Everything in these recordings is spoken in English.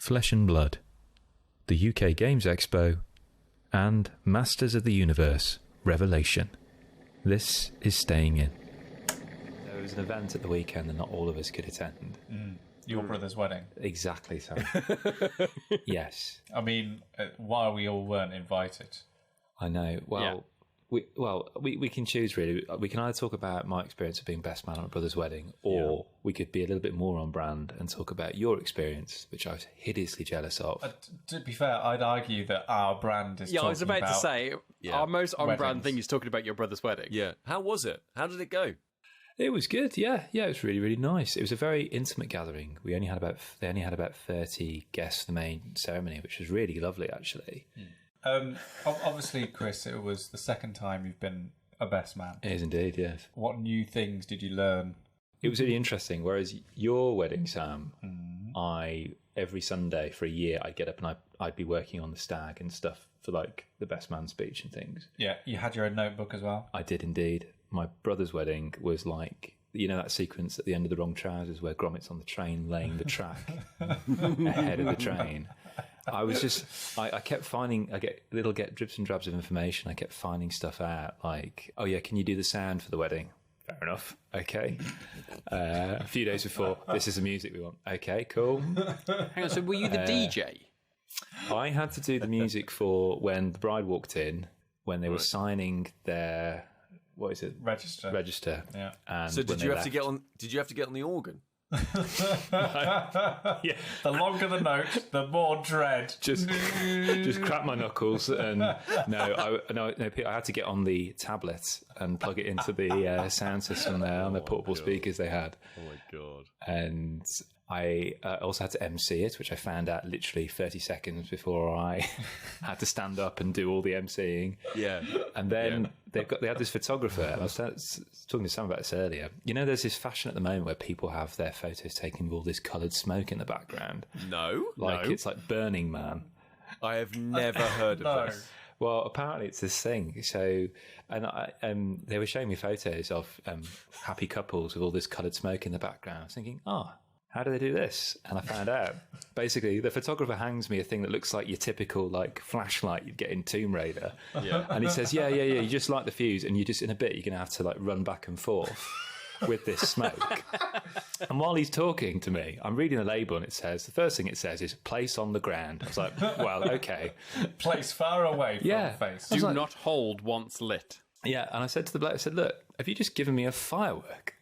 Flesh and Blood, the UK Games Expo, and Masters of the Universe Revelation. This is Staying In. There was an event at the weekend that not all of us could attend. Your brother's wedding. Exactly so. Yes. I mean, why we all weren't invited? I know. Well, we can choose, really. We can either talk about my experience of being best man at my brother's wedding, or we could be a little bit more on brand and talk about your experience, which I was hideously jealous of. To be fair, I'd argue that our brand is I was about to say, our most on-brand weddings. thing is talking about your brother's wedding. Yeah. How was it? How did it go? It was good, yeah. It was really, really nice. It was a very intimate gathering. They only had about 30 guests for the main ceremony, which was really lovely, actually. Obviously, Kris, it was the second time you've been a best man. It is indeed, yes. What new things did you learn? It was really interesting. Whereas your wedding, Sam, every Sunday for a year, I'd get up and I'd be working on the stag and stuff for like the best man speech and things. Yeah, you had your own notebook as well? I did indeed. My brother's wedding was like, you know that sequence at the end of The Wrong Trousers where Gromit's on the train laying the track ahead of the train. I was just, I kept finding, I get drips and drabs of information. I kept finding stuff out like, oh yeah, can you do the sound for the wedding? Fair enough. Okay. A few days before, this is the music we want. Okay, cool. Hang on, so were you the DJ? I had to do the music for when the bride walked in, when they were signing their, what is it? Register. Yeah. And so did you have to get on the organ? Yeah. The longer the note, the more dread. Just crack my knuckles and no, Peter, I had to get on the tablet and plug it into the sound system there on the portable speakers they had. Oh my god! And I also had to MC it, which I found out literally 30 seconds before I had to stand up and do all the MCing. Yeah. And then they had this photographer, and I was talking to Sam about this earlier. You know, there's this fashion at the moment where people have their photos taken with all this coloured smoke in the background. It's like Burning Man. I have never heard of this. Well, apparently it's this thing. So, and they were showing me photos of happy couples with all this coloured smoke in the background. I was thinking, how do they do this? And I found out. Basically, the photographer hangs me a thing that looks like your typical like flashlight you'd get in Tomb Raider. Yeah. And he says, yeah, you just light the fuse and you just, in a bit, you're going to have to like run back and forth with this smoke. And while he's talking to me, I'm reading the label and it says, the first thing it says is place on the ground. I was like, well, okay. Place far away from the face. Do not hold once lit. Yeah. And I said to the bloke, I said, look, have you just given me a firework?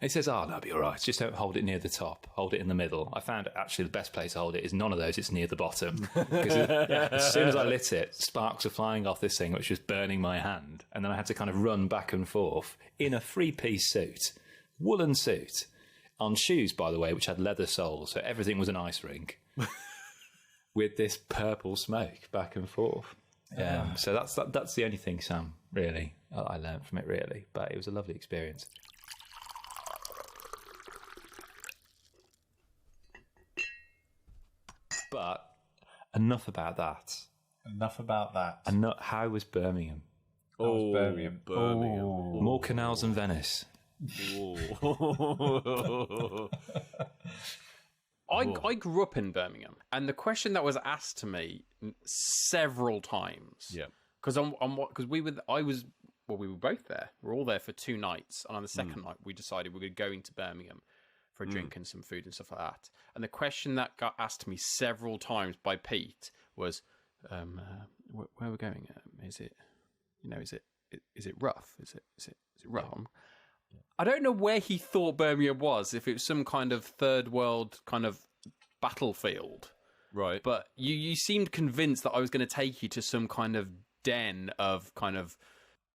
He says, that'll be all right. Just don't hold it near the top. Hold it in the middle. I found actually the best place to hold it is none of those. It's near the bottom. Because as soon as I lit it, sparks were flying off this thing, which was burning my hand. And then I had to kind of run back and forth in a three-piece suit, woolen suit, on shoes, by the way, which had leather soles. So everything was an ice rink with this purple smoke back and forth. So that's the only thing, Sam, really, I learned from it, really. But it was a lovely experience. But enough about that. How was Birmingham? Birmingham. More canals than Venice. I grew up in Birmingham, and the question that was asked to me several times. Yeah. Because we were both there. We were all there for 2 nights, and on the second night, we decided we were going to Birmingham for a drink and some food and stuff like that. And the question that got asked to me several times by Pete was, where are we going? Is it rough? Is it rough? I don't know where he thought Birmingham was, if it was some kind of third world kind of battlefield. Right. But you seemed convinced that I was going to take you to some kind of den of kind of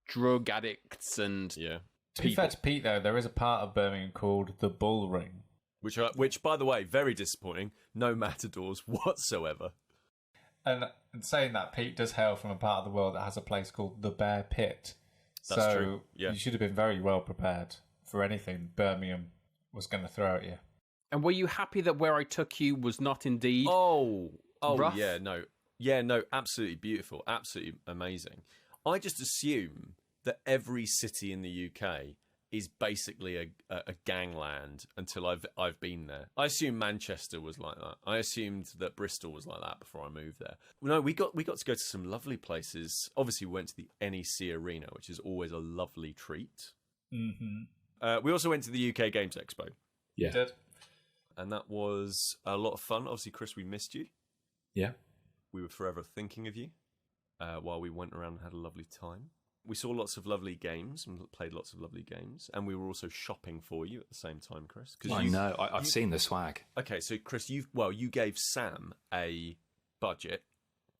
drug addicts and To be fair to Pete, though, there is a part of Birmingham called the Bull Ring. Which, by the way, very disappointing. No matadors whatsoever. And saying that, Pete does hail from a part of the world that has a place called the Bear Pit. That's true. Yeah. You should have been very well prepared for anything Birmingham was going to throw at you. And were you happy that where I took you was not indeed rough? Yeah, no, absolutely beautiful, absolutely amazing. I just assume that every city in the UK is basically a gangland until I've been there. I assume Manchester was like that. I assumed that Bristol was like that before I moved there. No, we got to go to some lovely places. Obviously, we went to the NEC Arena, which is always a lovely treat. Mm-hmm. We also went to the UK Games Expo. Yeah. You did. And that was a lot of fun. Obviously, Kris, we missed you. Yeah. We were forever thinking of you while we went around and had a lovely time. We saw lots of lovely games and played lots of lovely games. And we were also shopping for you at the same time, Kris. I know. I've seen the swag. Okay, so Kris, you gave Sam a budget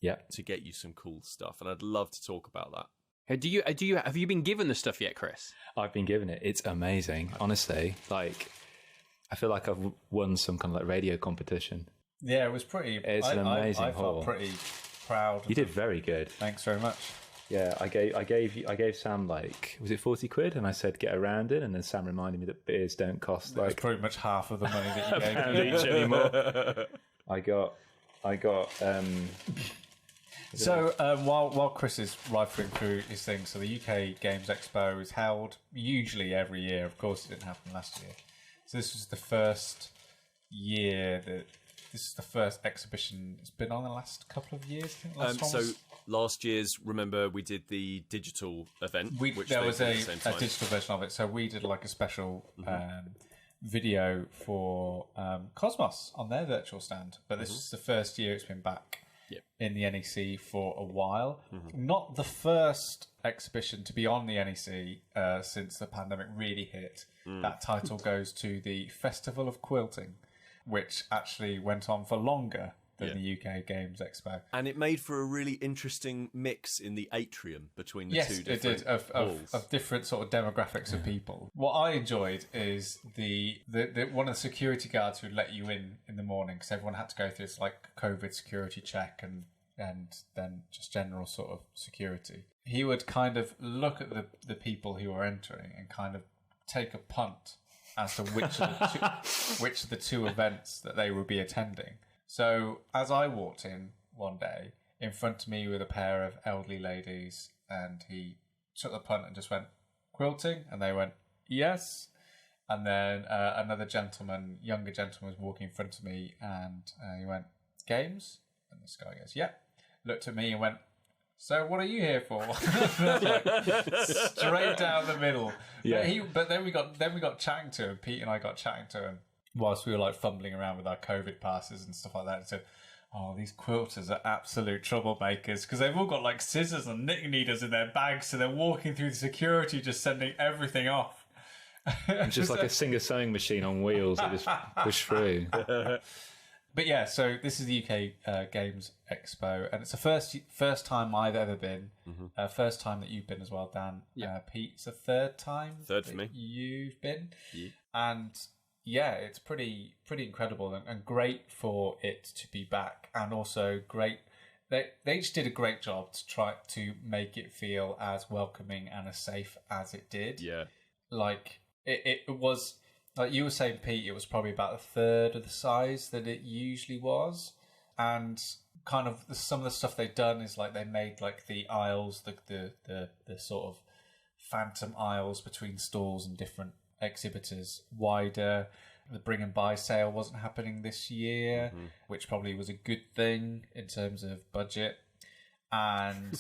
to get you some cool stuff. And I'd love to talk about that. Have you been given the stuff yet, Kris? I've been given it. It's amazing. Honestly, like, I feel like I've won some kind of like radio competition. Yeah, it was pretty. It's an amazing I haul. felt pretty proud. You did very good. Thanks very much. Yeah, I gave Sam like, was it 40 quid? And I said get around it, and then Sam reminded me that beers don't cost That was like pretty much half of the money that you a gave pound me. each anymore. I got So while Kris is rifling through his things, so the UK Games Expo is held usually every year. Of course, it didn't happen last year. So this was the first year this is the first exhibition it's been on the last couple of years. I think last one was... Last year's, remember, we did the digital event. There was a digital version of it. So we did like a special video for Cosmos on their virtual stand. But this is the first year it's been back in the NEC for a while. Not the first exhibition to be on the NEC since the pandemic really hit. That title goes to the Festival of Quilting, which actually went on for longer than the UK Games Expo. And it made for a really interesting mix in the atrium between the two different halls. Of different sort of demographics of people. What I enjoyed is the one of the security guards who let you in the morning, because everyone had to go through this like COVID security check and then just general sort of security. He would kind of look at the people who were entering and kind of take a punt as to which of the two events that they would be attending. So as I walked in one day, in front of me were a pair of elderly ladies, and he took the punt and just went, quilting? And they went, yes. And then another younger gentleman was walking in front of me, and he went, games? And this guy goes, yeah. Looked at me and went, so what are you here for? Straight down the middle. Yeah. But then we got chatting to him. Pete and I got chatting to him whilst we were like fumbling around with our COVID passes and stuff like that. And so, these quilters are absolute troublemakers because they've all got like scissors and knitting needles in their bags, so they're walking through the security just sending everything off. It's just like a Singer sewing machine on wheels that just push through. But yeah, so this is the UK Games Expo, and it's the first time I've ever been. First time that you've been as well, Dan. Pete, it's the third time. Third for me. You've been. Yeah. And yeah, it's pretty incredible and great for it to be back, and also great. They each did a great job to try to make it feel as welcoming and as safe as it did. Yeah, like it was. Like you were saying, Pete, it was probably about a third of the size that it usually was. And kind of some of the stuff they've done is like they made like the aisles, the sort of phantom aisles between stalls and different exhibitors wider. The bring and buy sale wasn't happening this year, which probably was a good thing in terms of budget. And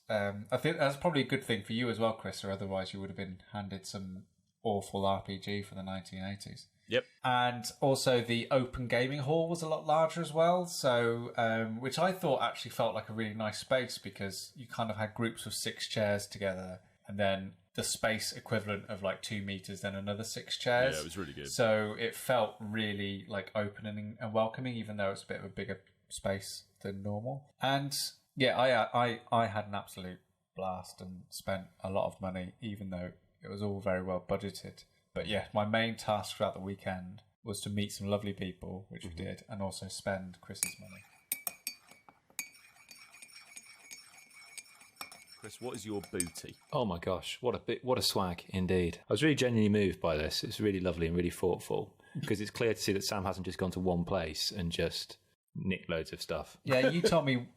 I think that's probably a good thing for you as well, Kris, or otherwise you would have been handed some awful RPG from the 1980s. Yep. And also the open gaming hall was a lot larger as well, so which I thought actually felt like a really nice space because you kind of had groups of 6 chairs together, and then the space equivalent of like 2 meters, then another 6 chairs. Yeah, it was really good. So it felt really like opening and welcoming, even though it's a bit of a bigger space than normal. And yeah, I had an absolute blast and spent a lot of money, even though it was all very well budgeted. But yeah, my main task throughout the weekend was to meet some lovely people, which we did, and also spend Kris's money. Kris, what is your booty? Oh my gosh, what a swag indeed. I was really genuinely moved by this. It's really lovely and really thoughtful because it's clear to see that Sam hasn't just gone to one place and just nicked loads of stuff. Yeah, you told me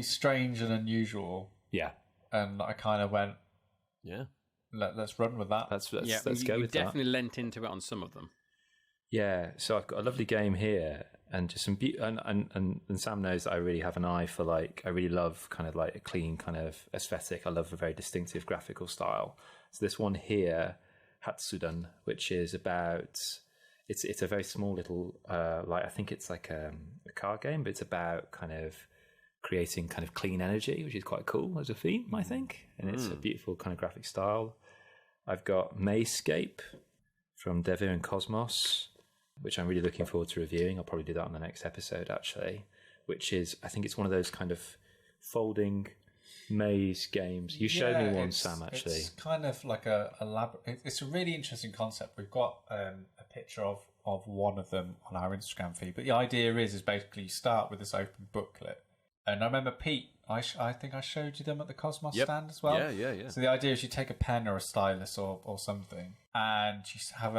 strange and unusual. Yeah. And I kind of went, Yeah. let's run with that. Let's Yeah, go you with that. definitely lent into it on some of them. Yeah, so I've got a lovely game here, and just some and Sam knows that I really have an eye for like I really love kind of like a clean kind of aesthetic. I love a very distinctive graphical style. So this one here, Hatsudan, which is about it's a very small little like I think it's like a card game, but it's about kind of creating kind of clean energy, which is quite cool as a theme, I think, and it's a beautiful kind of graphic style. I've got Mayscape from Devir and Cosmos, which I'm really looking forward to reviewing. I'll probably do that on the next episode, actually, which is, I think it's one of those kind of folding maze games. You showed me one, Sam, actually. It's kind of like it's a really interesting concept. We've got a picture of one of them on our Instagram feed, but the idea is basically you start with this open booklet. And I remember Pete, I think I showed you them at the Cosmos stand as well. Yeah. So the idea is you take a pen or a stylus or something, and you have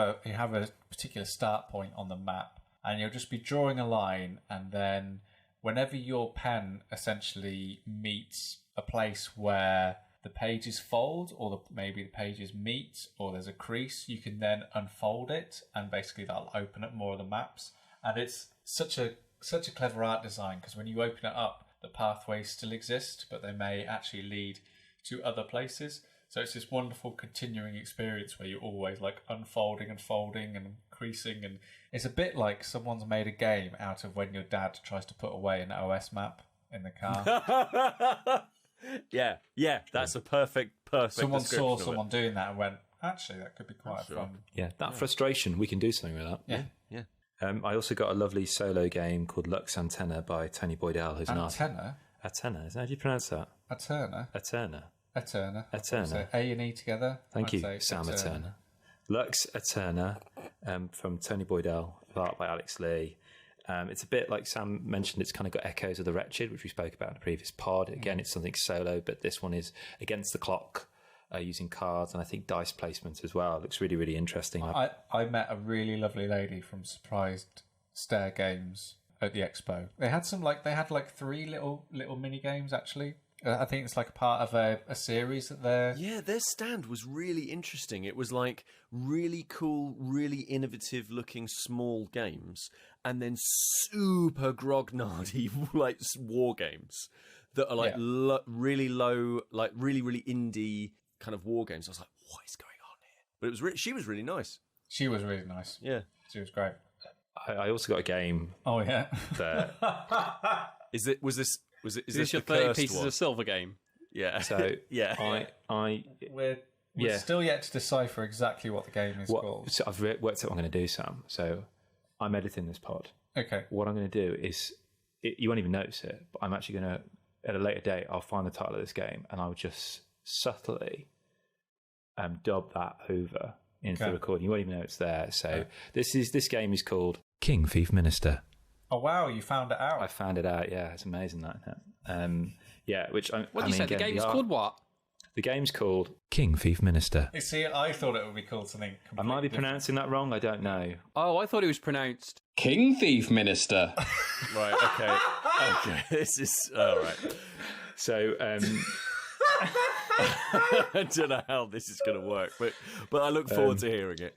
a particular start point on the map, and you'll just be drawing a line, and then whenever your pen essentially meets a place where the pages fold, or maybe the pages meet, or there's a crease, you can then unfold it, and basically that'll open up more of the maps. And it's such a clever art design, because when you open it up, the pathways still exist, but they may actually lead to other places. So it's this wonderful continuing experience where you're always like unfolding and folding and creasing, and it's a bit like someone's made a game out of when your dad tries to put away an OS map in the car. yeah, that's a perfect Someone description saw of it. someone doing that and went, actually, that could be quite fun. Yeah, that frustration, we can do something with that. Yeah. I also got a lovely solo game called Lux Antenna by Tony Boydell, who's an artist. Antenna, is that how do you pronounce that? Aterna. Aterna. A and E together. Thank you, Sam Aterna. Lux Aterna from Tony Boydell, art by Alex Lee. It's a bit like Sam mentioned, it's kind of got echoes of The Wretched, which we spoke about in the previous pod. Again, it's something solo, but this one is against the clock, using cards and I think dice placement as well. It looks really, really interesting. I met a really lovely lady from Surprised Stare Games at the expo. They had three little mini games actually. I think it's like a part of a series that they're... Yeah, their stand was really interesting. It was like really cool, really innovative looking small games, and then super grognardy like war games that are like really low, like really, really indie kind of war games. I was like, what is going on here? But it was she was really nice. She was really nice. Yeah. She was great. I also got a game. Oh, yeah. That Is this your the 30 cursed pieces one? of silver game? Yeah. So yeah. We're still yet to decipher exactly what the game is called. So I've worked out what I'm going to do, Sam. So I'm editing this pod. Okay. What I'm going to do is, you won't even notice it, but I'm actually going to, at a later date, I'll find the title of this game and I'll just subtly dub that over into the recording. You won't even know it's there. So this game is called King Thief Minister. Oh wow, you found it out. I found it out. Yeah, it's amazing that. Which What do you say? The game's called what? The game's called King Thief Minister. You see, I thought it would be called something completely I might be different. pronouncing that wrong. I don't know. Oh, I thought it was pronounced King Thief Minister. Right. Okay. This is all right. So I don't know how this is going to work, but I look forward to hearing it.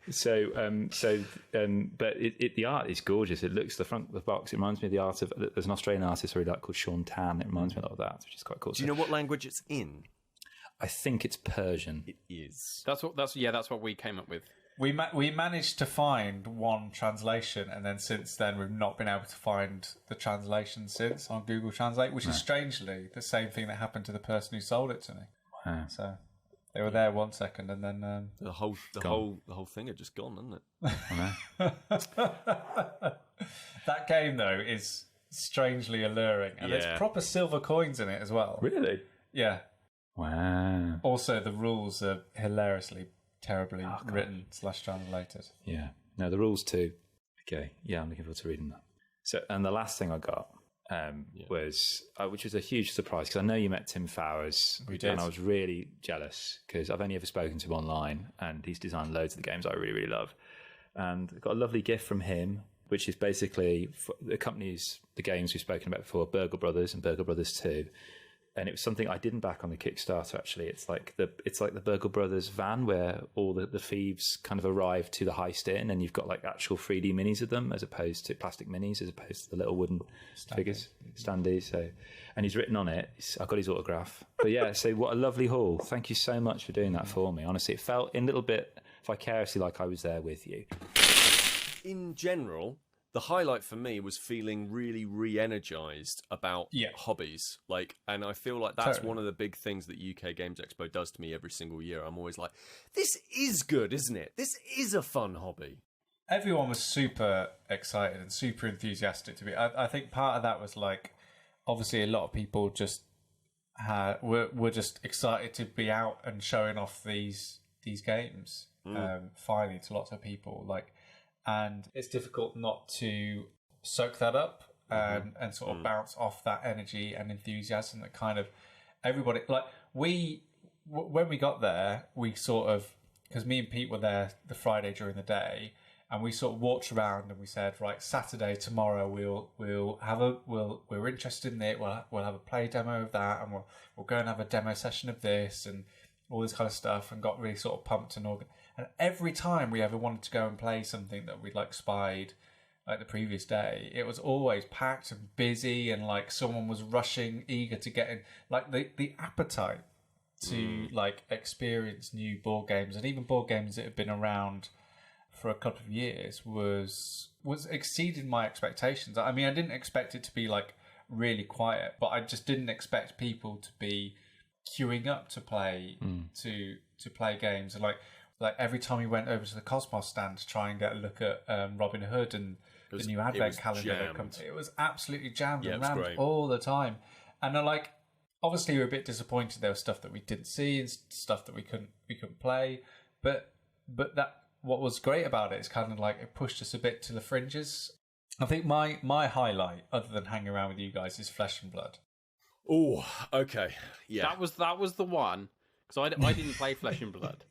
But the art is gorgeous. It looks the front of the box. It reminds me of the art of there's an Australian artist I really like called Sean Tan. It reminds me a lot of that, which is quite cool. Do you know what language it's in? I think it's Persian. It is. That's what we came up with. We managed to find one translation, and then since then we've not been able to find the translation since on Google Translate, which is strangely the same thing that happened to the person who sold it to me. Wow. So they were there 1 second, and then The whole thing had just gone, hadn't it? that game though is strangely alluring, and there's proper silver coins in it as well. Really? Yeah. Wow. Also, the rules are hilariously terribly written / translated. Yeah. No, the rules too. Okay. Yeah, I'm looking forward to reading that. So, and the last thing I got was, which was a huge surprise, because I know you met Tim Fowers. We did. And I was really jealous, because I've only ever spoken to him online, and he's designed loads of the games I really, really love. And I got a lovely gift from him, which is basically, accompanies the games we've spoken about before, Burgle Brothers and Burgle Brothers 2. and it was something I didn't back on the Kickstarter. Actually, it's like the Burgle Brothers van where all the thieves kind of arrive to the heist in, and you've got like actual 3D minis of them as opposed to plastic minis, as opposed to the little wooden figures, standees. So, and he's written on it. I've got his autograph. But yeah, so what a lovely haul. Thank you so much for doing that for me. Honestly, it felt a little bit vicariously like I was there with you. In general, the highlight for me was feeling really re-energized about hobbies. And I feel like that's one of the big things that UK Games Expo does to me every single year. I'm always like, this is good, isn't it? This is a fun hobby. Everyone was super excited and super enthusiastic to be. I think part of that was like, obviously a lot of people just were just excited to be out and showing off these games finally to lots of people. And it's difficult not to soak that up and sort of bounce off that energy and enthusiasm that kind of everybody, when we got there, we sort of, because me and Pete were there the Friday during the day, and we sort of walked around and we said, right, Saturday, tomorrow, we're interested in it. We'll have a play demo of that, and we'll go and have a demo session of this and all this kind of stuff, and got really sort of pumped and organized. And every time we ever wanted to go and play something that we'd spied the previous day, it was always packed and busy, and someone was rushing, eager to get in. The appetite to experience new board games, and even board games that have been around for a couple of years, was exceeded my expectations. I mean, I didn't expect it to be really quiet, but I just didn't expect people to be queuing up to play to play games. And every time we went over to the Cosmos stand to try and get a look at Robin Hood and the new Advent calendar, it was absolutely jammed and rammed all the time. And obviously we were a bit disappointed. There was stuff that we didn't see and stuff that we couldn't play. But that what was great about it is kind of it pushed us a bit to the fringes. I think my highlight, other than hanging around with you guys, is Flesh and Blood. Oh, okay, yeah. That was the one, because I didn't play Flesh and Blood,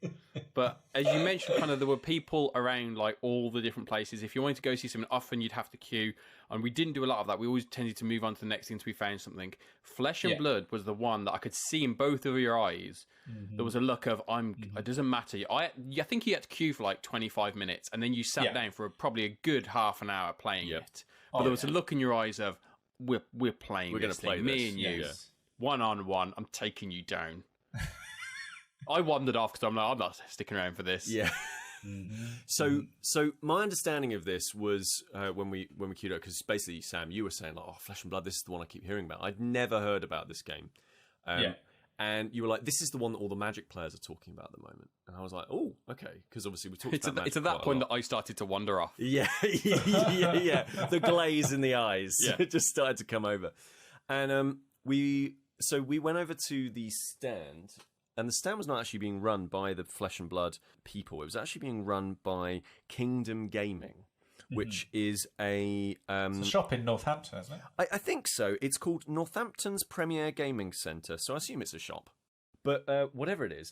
but as you mentioned, kind of there were people around all the different places. If you wanted to go see something, often you'd have to queue, and we didn't do a lot of that. We always tended to move on to the next thing until we found something. Flesh and Blood was the one that I could see in both of your eyes. There was a look of it doesn't matter. I think you had to queue for 25 minutes, and then you sat down for probably a good half an hour playing it. But there was a look in your eyes of we're playing. We're going to play me and you, one on one. I'm taking you down. I wandered off because I'm not sticking around for this. Yeah. So my understanding of this was when we queued up, because basically, Sam, you were saying Flesh and Blood, this is the one I keep hearing about. I'd never heard about this game. And you were like, this is the one that all the Magic players are talking about at the moment. And I was like, oh, okay, because obviously we talked about Magic. It's at that point that I started to wander off. Yeah. The glaze in the eyes just started to come over. And we went over to the stand. And the stand was not actually being run by the Flesh and Blood people. It was actually being run by Kingdom Gaming, which is it's a shop in Northampton, isn't it? I think so. It's called Northampton's Premier Gaming Centre, so I assume it's a shop. But whatever it is,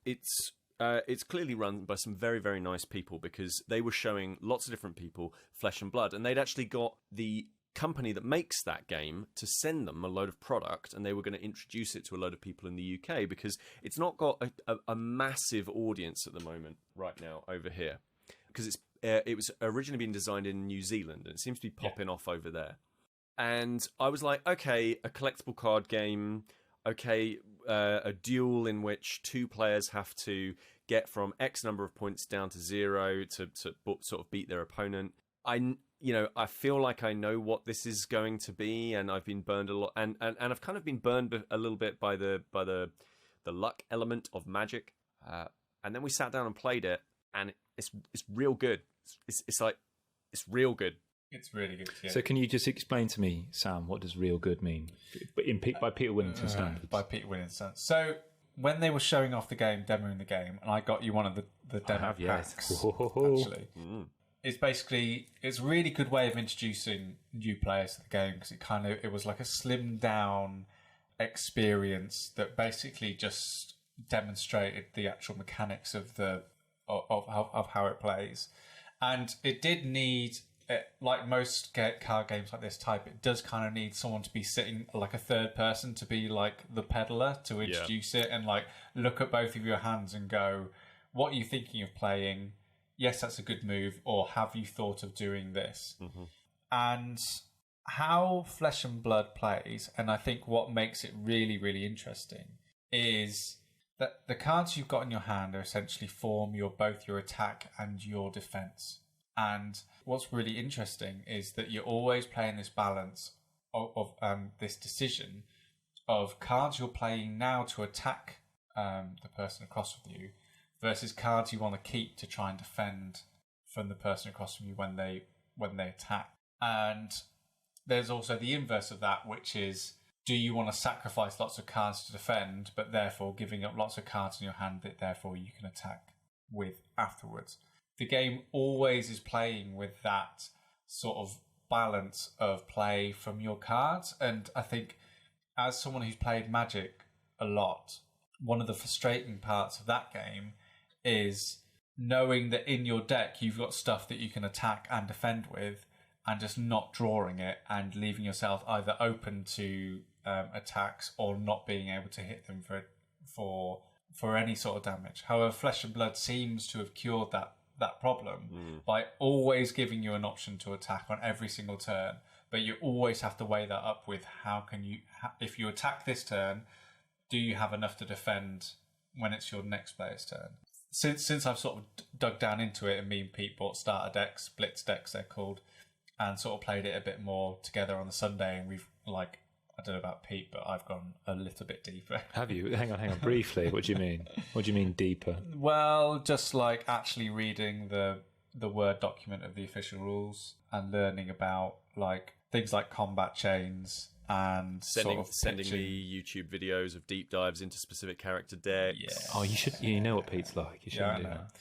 it's clearly run by some very, very nice people, because they were showing lots of different people Flesh and Blood, and they'd actually got the company that makes that game to send them a load of product, and they were going to introduce it to a load of people in the UK, because it's not got a massive audience at the moment right now over here, because it was originally been designed in New Zealand, and it seems to be popping off over there. And I was like, okay, a collectible card game, okay, a duel in which two players have to get from X number of points down to 0 to sort of beat their opponent. I feel like I know what this is going to be, and I've been burned a lot, and I've kind of been burned a little bit by the luck element of Magic. And then we sat down and played it, and it's real good. It's real good. It's really good. Yeah. So can you just explain to me, Sam, what does real good mean? By Peter Winnington standards. By Peter Winnington standards. So when they were showing off the game, demoing the game, and I got you one of the demo packs, actually. It's a really good way of introducing new players to the game, because it was like a slimmed down experience that basically just demonstrated the actual mechanics of how it plays, and it did need like most card games like this type, it does kind of need someone to be sitting like a third person to be like the peddler to introduce it and like look at both of your hands and go, what are you thinking of playing? Yes, that's a good move. Or have you thought of doing this? Mm-hmm. And how Flesh and Blood plays, and I think what makes it really, really interesting is that the cards you've got in your hand are essentially form both your attack and your defense. And what's really interesting is that you're always playing this balance of this decision of cards you're playing now to attack the person across from you versus cards you want to keep to try and defend from the person across from you when they attack. And there's also the inverse of that, which is, do you want to sacrifice lots of cards to defend, but therefore giving up lots of cards in your hand that therefore you can attack with afterwards? The game always is playing with that sort of balance of play from your cards. And I think as someone who's played Magic a lot, one of the frustrating parts of that game is knowing that in your deck you've got stuff that you can attack and defend with, and just not drawing it and leaving yourself either open to attacks or not being able to hit them for any sort of damage. However, Flesh and Blood seems to have cured that problem by always giving you an option to attack on every single turn, but you always have to weigh that up with how can you, if you attack this turn, do you have enough to defend when it's your next player's turn? Since I've sort of dug down into it, and me and Pete bought starter decks, blitz decks they're called, and sort of played it a bit more together on the Sunday, and we've like, I don't know about Pete, but I've gone a little bit deeper. Have you? Hang on. Briefly, what do you mean? What do you mean deeper? Well, just like actually reading the Word document of the official rules and learning about like things like combat chains and sending pitching. me YouTube videos of deep dives into specific character decks. Yeah. Oh, you should. You know what Pete's like. You shouldn't do that.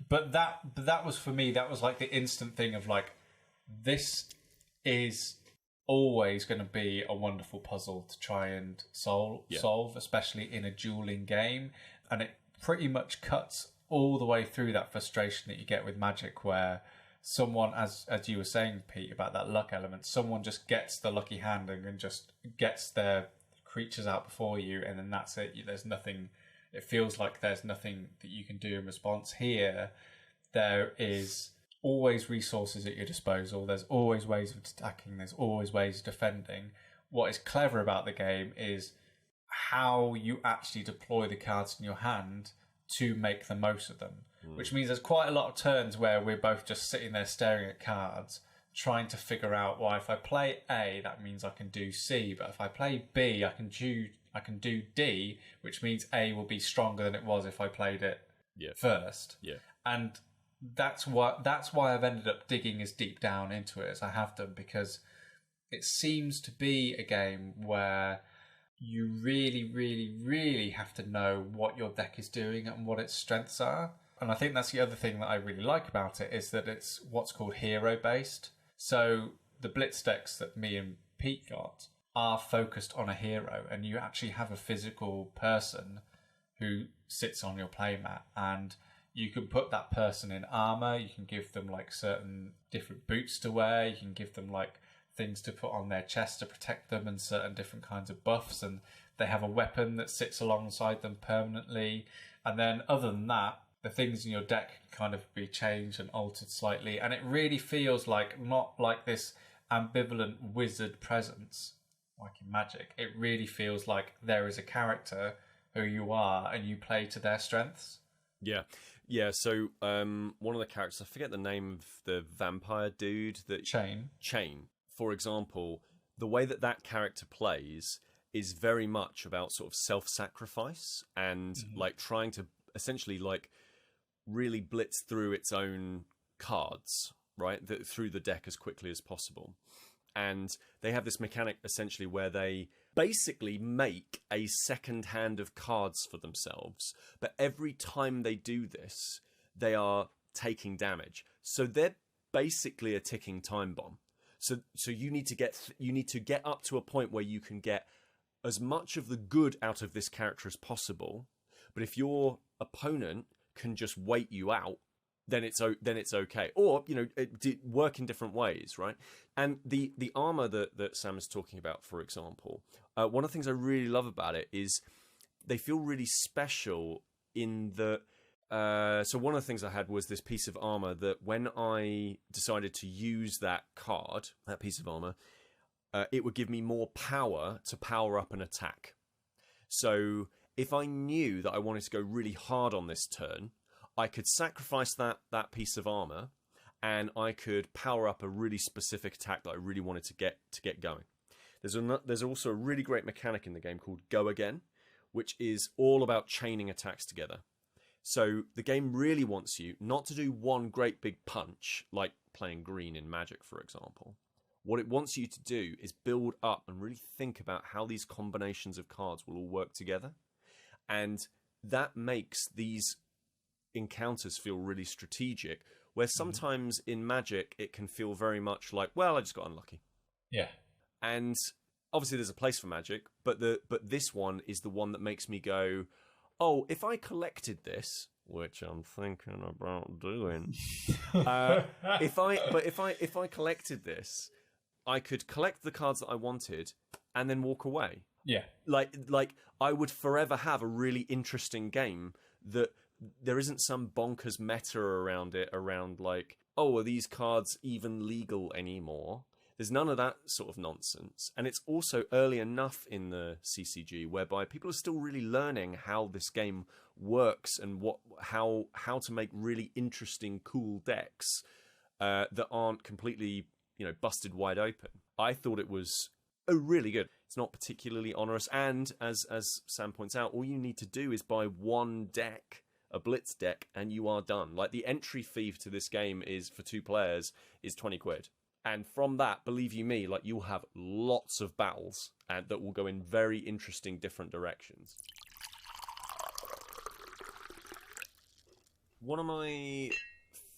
But that was for me. That was like the instant thing of like, this is always going to be a wonderful puzzle to try and solve, especially in a dueling game. And it pretty much cuts all the way through that frustration that you get with Magic, where someone, as you were saying, Pete, about that luck element, someone just gets the lucky hand and just gets their creatures out before you, and then that's it. There's nothing. It feels like there's nothing that you can do in response. Here, there is always resources at your disposal. There's always ways of attacking. There's always ways of defending. What is clever about the game is how you actually deploy the cards in your hand to make the most of them. Which means there's quite a lot of turns where we're both just sitting there staring at cards, trying to figure out, well, if I play A, that means I can do C, but if I play B, I can do D, which means A will be stronger than it was if I played it first. Yeah. And that's why I've ended up digging as deep down into it as I have done, because it seems to be a game where you really, really, really have to know what your deck is doing and what its strengths are. And I think that's the other thing that I really like about it, is that it's what's called hero-based. So the blitz decks that me and Pete got are focused on a hero, and you actually have a physical person who sits on your playmat, and you can put that person in armor. You can give them like certain different boots to wear. You can give them like things to put on their chest to protect them, and certain different kinds of buffs. And they have a weapon that sits alongside them permanently. And then other than that, the things in your deck can kind of be changed and altered slightly. And it really feels like not like this ambivalent wizard presence like in Magic. It really feels like there is a character who you are and you play to their strengths. Yeah, so one of the characters, I forget the name of the vampire dude. Chain, for example, the way that character plays is very much about sort of self-sacrifice and like trying to essentially like really blitz through its own cards, right, through the deck as quickly as possible. And they have this mechanic essentially where they basically make a second hand of cards for themselves, but every time they do this, they are taking damage. So they're basically a ticking time bomb. So you need to get up to a point where you can get as much of the good out of this character as possible. But if your opponent can just wait you out, then it's okay. Or work in different ways, right? And the armor that Sam is talking about, for example, one of the things I really love about it is they feel really special in the. So one of the things I had was this piece of armor that when I decided to use that piece of armor, it would give me more power to power up an attack. So if I knew that I wanted to go really hard on this turn, I could sacrifice that piece of armor, and I could power up a really specific attack that I really wanted to get going. There's also a really great mechanic in the game called Go Again, which is all about chaining attacks together. So the game really wants you not to do one great big punch, like playing green in Magic, for example. What it wants you to do is build up and really think about how these combinations of cards will all work together. And that makes these encounters feel really strategic, where sometimes in Magic it can feel very much like, well, I just got unlucky. Yeah. And obviously there's a place for Magic, but this one is the one that makes me go, oh, if I collected this, which I'm thinking about doing, if I collected this, I could collect the cards that I wanted and then walk away. Yeah. Like I would forever have a really interesting game that there isn't some bonkers meta around it, around like, oh, are these cards even legal anymore? There's none of that sort of nonsense. And it's also early enough in the CCG whereby people are still really learning how this game works and how to make really interesting, cool decks that aren't completely, busted wide open. I thought it was really good. It's not particularly onerous. And as Sam points out, all you need to do is buy one deck, a Blitz deck, and you are done. Like, the entry fee to this game is, for 2 players, is 20 quid. And from that, believe you me, like, you'll have lots of battles and that will go in very interesting different directions. One of my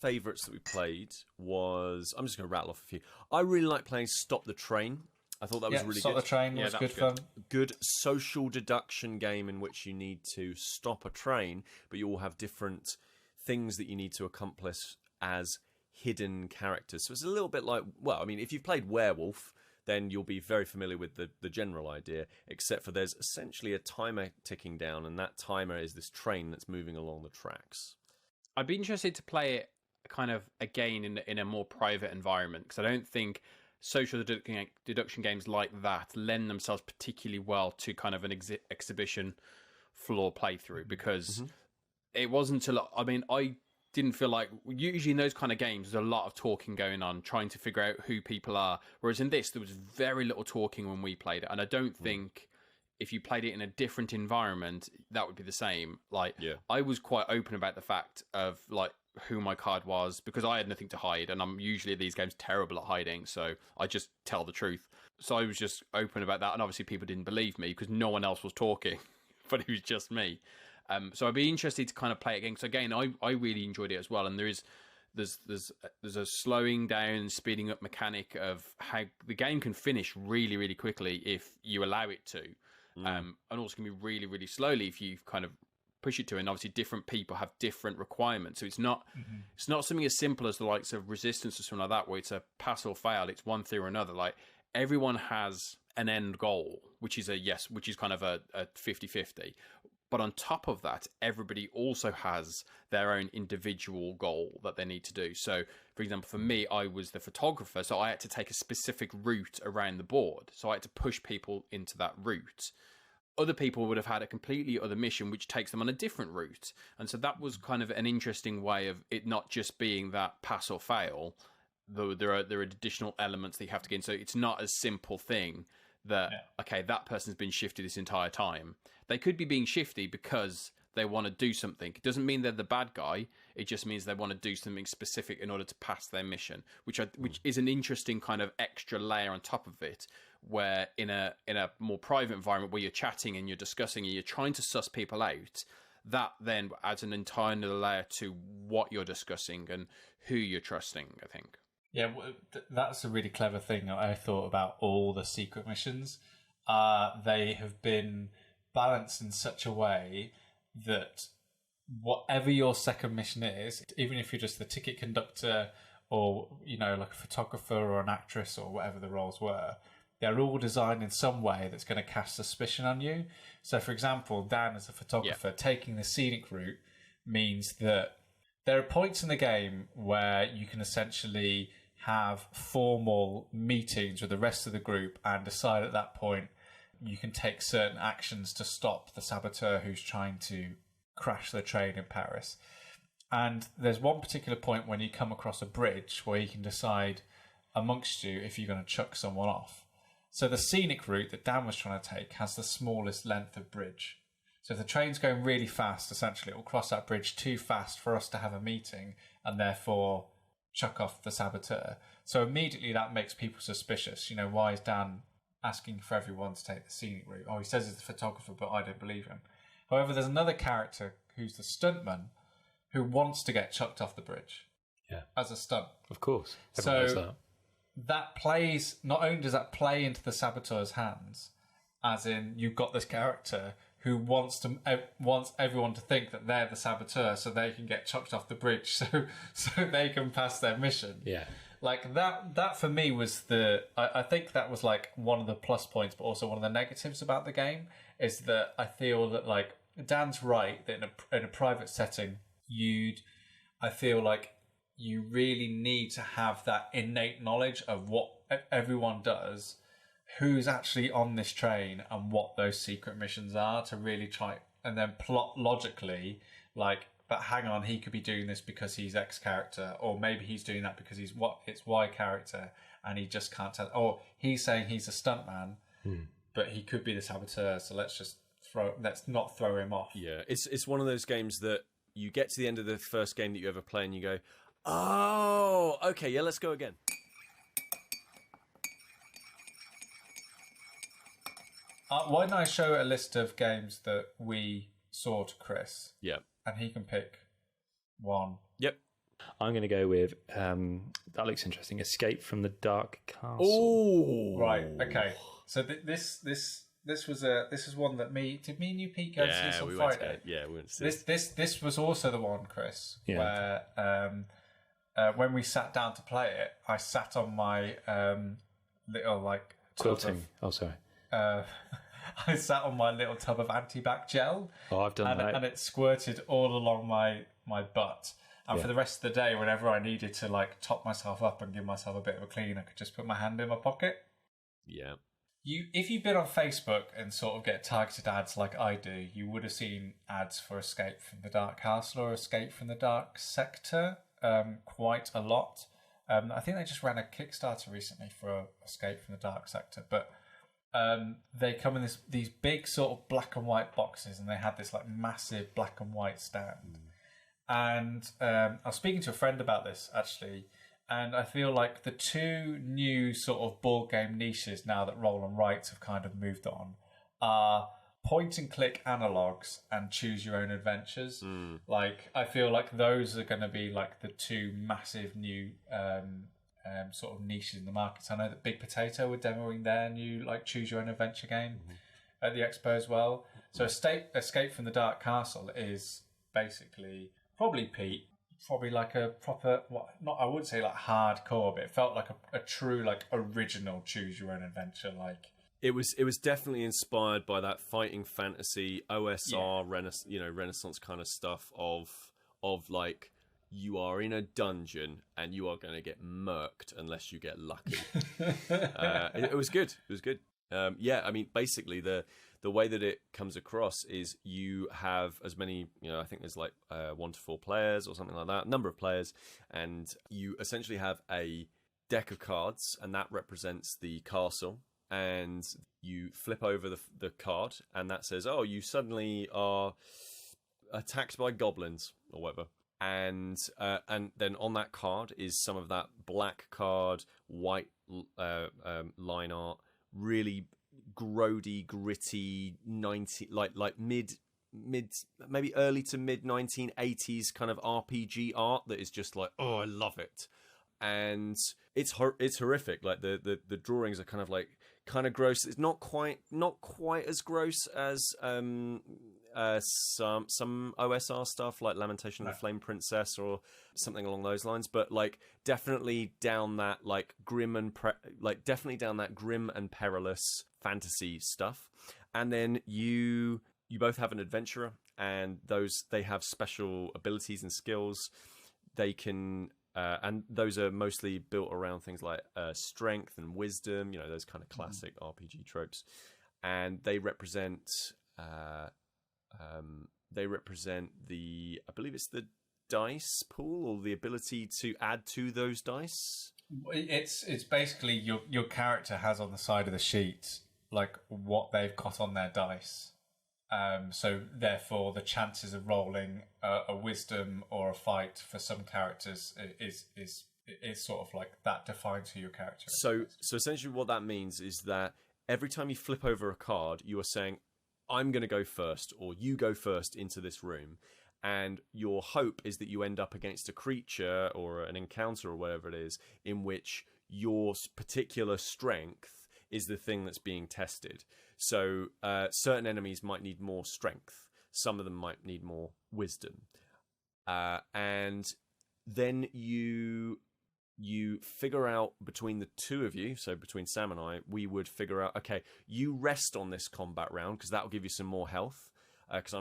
favourites that we played was, I'm just going to rattle off a few. I really like playing Stop the Train. I thought that was really Stop good. the Train was good fun. Good social deduction game in which you need to stop a train, but you all have different things that you need to accomplish as hidden characters. So it's a little bit like, well, I mean, if you've played Werewolf, then you'll be very familiar with the general idea, except for there's essentially a timer ticking down, and that timer is this train that's moving along the tracks. I'd be interested to play it kind of again in a more private environment, because I don't think social deduction games like that lend themselves particularly well to kind of an exhibition floor playthrough, because it wasn't a lot. I mean, I didn't feel like, usually in those kind of games there's a lot of talking going on, trying to figure out who people are, whereas in this there was very little talking when we played it. And I don't think if you played it in a different environment that would be the same. Like, I was quite open about the fact of like who my card was, because I had nothing to hide, and I'm usually at these games terrible at hiding, so I just tell the truth. So I was just open about that, and obviously people didn't believe me because no one else was talking, but it was just me. So I'd be interested to kind of play it again. So again, I really enjoyed it as well, and there's a slowing down, speeding up mechanic of how the game can finish really, really quickly if you allow it to, and also can be really, really slowly if you kind of push it to. And obviously different people have different requirements, so it's not something as simple as the likes of Resistance or something like that, where it's a pass or fail, it's one thing or another. Like, everyone has an end goal, which is kind of a 50-50. But on top of that, everybody also has their own individual goal that they need to do. So, for example, for me, I was the photographer, so I had to take a specific route around the board. So I had to push people into that route. Other people would have had a completely other mission, which takes them on a different route. And so that was kind of an interesting way of it not just being that pass or fail, though there are additional elements that you have to get in. So it's not a simple thing that, okay, that person's been shifty this entire time. They could be being shifty because they want to do something. It doesn't mean they're the bad guy. It just means they want to do something specific in order to pass their mission, which is an interesting kind of extra layer on top of it, where in a more private environment where you're chatting and you're discussing and you're trying to suss people out, that then adds an entire another layer to what you're discussing and who you're trusting, I think. Yeah, that's a really clever thing I thought about all the secret missions. They have been balanced in such a way that whatever your second mission is, even if you're just the ticket conductor or, you know, like a photographer or an actress or whatever the roles were, they're all designed in some way that's going to cast suspicion on you. So, for example, Dan as a photographer, taking the scenic route means that there are points in the game where you can essentially have formal meetings with the rest of the group and decide at that point you can take certain actions to stop the saboteur who's trying to crash the train in Paris. And there's one particular point when you come across a bridge where you can decide amongst you if you're going to chuck someone off. So the scenic route that Dan was trying to take has the smallest length of bridge. So if the train's going really fast, essentially it will cross that bridge too fast for us to have a meeting and therefore chuck off the saboteur. So immediately that makes people suspicious. You know, why is Dan asking for everyone to take the scenic route? Oh, he says he's a photographer, but I don't believe him. However, there's another character who's the stuntman who wants to get chucked off the bridge as a stunt. Of course. Everyone knows that. That plays, not only does that play into the saboteur's hands, as in you've got this character who wants everyone to think that they're the saboteur so they can get chucked off the bridge so they can pass their mission. Yeah. Like that for me was I think that was like one of the plus points, but also one of the negatives about the game is that I feel that, like, Dan's right, that in a private setting, I feel like you really need to have that innate knowledge of what everyone does, who's actually on this train and what those secret missions are, to really try and then plot logically, like, but hang on, he could be doing this because he's X character, or maybe he's doing that because it's Y character and he just can't tell, or he's saying he's a stuntman, but he could be the saboteur, so let's not throw him off. Yeah, it's one of those games that you get to the end of the first game that you ever play and you go, oh, okay, yeah, let's go again. Why don't I show a list of games that we saw to Kris? Yeah. And he can pick one. Yep. I'm going to go with, that looks interesting, Escape from the Dark Castle. Oh, right. Okay. So this was one that me and you, Pete, go to see this on Friday. We went to see This was also the one, Kris, where when we sat down to play it, I sat on my little, like, quilting. I sat on my little tub of antibac gel. Oh, I've done that. And it squirted all along my butt. And for the rest of the day, whenever I needed to, like, top myself up and give myself a bit of a clean, I could just put my hand in my pocket. Yeah. If you've been on Facebook and sort of get targeted ads like I do, you would have seen ads for Escape from the Dark Castle or Escape from the Dark Sector quite a lot. I think they just ran a Kickstarter recently for Escape from the Dark Sector, but they come in these big sort of black and white boxes, and they had this, like, massive black and white stand. And I was speaking to a friend about this, actually, and I feel like the two new sort of board game niches now that Roll and Write have kind of moved on are point and click analogs and choose your own adventures. Like, I feel like those are going to be like the two massive new sort of niches in the market. So I know that Big Potato were demoing their new, like, choose your own adventure game at the expo as well. So Escape from the Dark Castle is basically probably like a proper, I wouldn't say like hardcore, but it felt like a true, like, original choose your own adventure. Like, it was definitely inspired by that fighting fantasy OSR Renaissance kind of stuff of like, you are in a dungeon and you are going to get murked unless you get lucky. It was good. It was good. I mean, basically the way that it comes across is you have as many, I think there's like 1 to 4 players or something like that, number of players, and you essentially have a deck of cards, and that represents the castle, and you flip over the card, and that says, oh, you suddenly are attacked by goblins or whatever. And then on that card is some of that black card, white line art, really grody, gritty, like mid maybe early to mid 1980s kind of RPG art that is just like, oh, I love it. and it's horrific. Like the drawings are kind of gross. It's not quite as gross as some OSR stuff like Lamentation of the Flame Princess or something along those lines, but like definitely down that like grim and perilous fantasy stuff. And then you both have an adventurer, and they have special abilities and skills. They can and those are mostly built around things like strength and wisdom, those kind of classic RPG tropes. And they represent I believe it's the dice pool, or the ability to add to those dice. It's basically your character has on the side of the sheet like what they've got on their dice. So therefore, the chances of rolling a wisdom or a fight for some characters is sort of like that defines who your character is. So essentially, what that means is that every time you flip over a card, you are saying, "I'm going to go first," or "You go first into this room," and your hope is that you end up against a creature or an encounter or whatever it is, in which your particular strength is the thing that's being tested. So certain enemies might need more strength. Some of them might need more wisdom. And then you figure out between the two of you, so between Sam and I, we would figure out, okay, you rest on this combat round because that will give you some more health. Because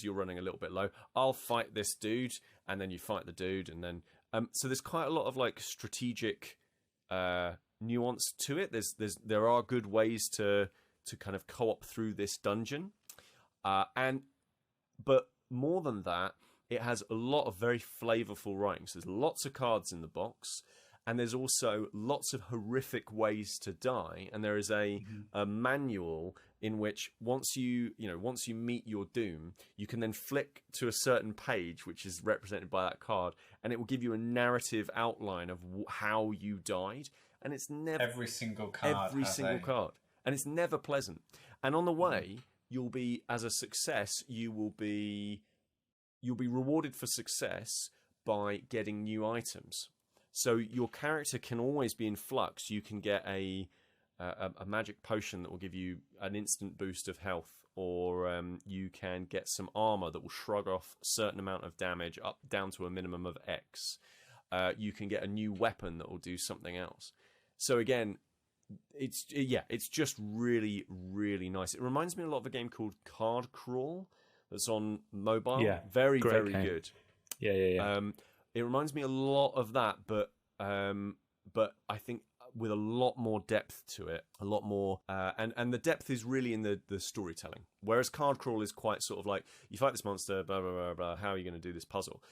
you're running a little bit low. I'll fight this dude, and then you fight the dude, and then so there's quite a lot of like strategic nuance to it. There are good ways to kind of co-op through this dungeon, but more than that, it has a lot of very flavorful writings. There's lots of cards in the box, and there's also lots of horrific ways to die. And there is a manual in which once you meet your doom, you can then flick to a certain page which is represented by that card, and it will give you a narrative outline of how you died. And it's never every single card, and it's never pleasant. And on the way, you'll be, as a success, you'll be rewarded for success by getting new items. So your character can always be in flux. You can get a magic potion that will give you an instant boost of health, or you can get some armor that will shrug off a certain amount of damage up down to a minimum of X. You can get a new weapon that will do something else. So again, it's just really, really nice. It reminds me a lot of a game called Card Crawl that's on mobile. Yeah, very, great very game. good. Yeah. It reminds me a lot of that, but I think with a lot more depth to it, a lot more, and the depth is really in the storytelling. Whereas Card Crawl is quite sort of like, you fight this monster, blah blah blah blah. How are you going to do this puzzle?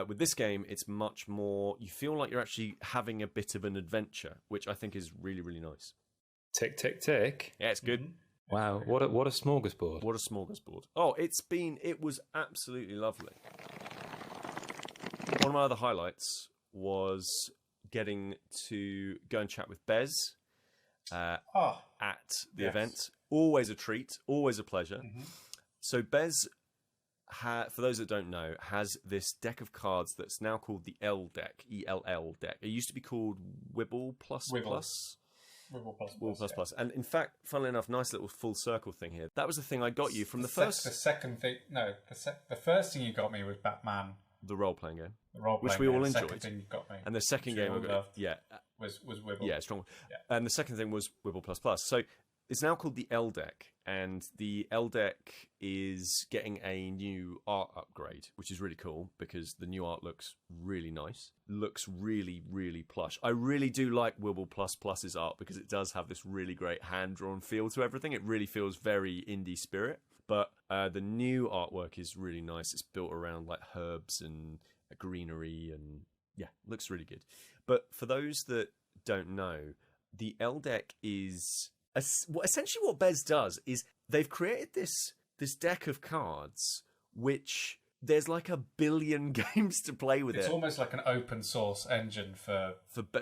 With this game, it's much more. You feel like you're actually having a bit of an adventure, which I think is really, really nice. Tick tick tick. Yeah, it's good. Wow, what a smorgasbord! What a smorgasbord! Oh, it was absolutely lovely. One of my other highlights was getting to go and chat with Bez at the event. Always a treat, always a pleasure. So Bez, for those that don't know, has this deck of cards that's now called the ELL Deck, ELL Deck. It used to be called Wibbell plus. Wibbell plus. And in fact, funnily enough, nice little full circle thing here. That was the thing I got you from the first. The second thing, the first thing you got me was Batman, the role-playing game, which we all enjoyed. The second thing you got me, and the second game, was Wibbell. Yeah, strong. Yeah. And the second thing was Wibbell plus. So it's now called the ELL Deck, and the ELL Deck is getting a new art upgrade, which is really cool because the new art looks really nice. Looks really, really plush. I really do like Wibbell Plus's art because it does have this really great hand-drawn feel to everything. It really feels very indie spirit. But the new artwork is really nice. It's built around like herbs and greenery, and yeah, looks really good. But for those that don't know, the ELL Deck is essentially what Bez does is they've created this deck of cards, which there's like a billion games to play with. It's almost like an open source engine for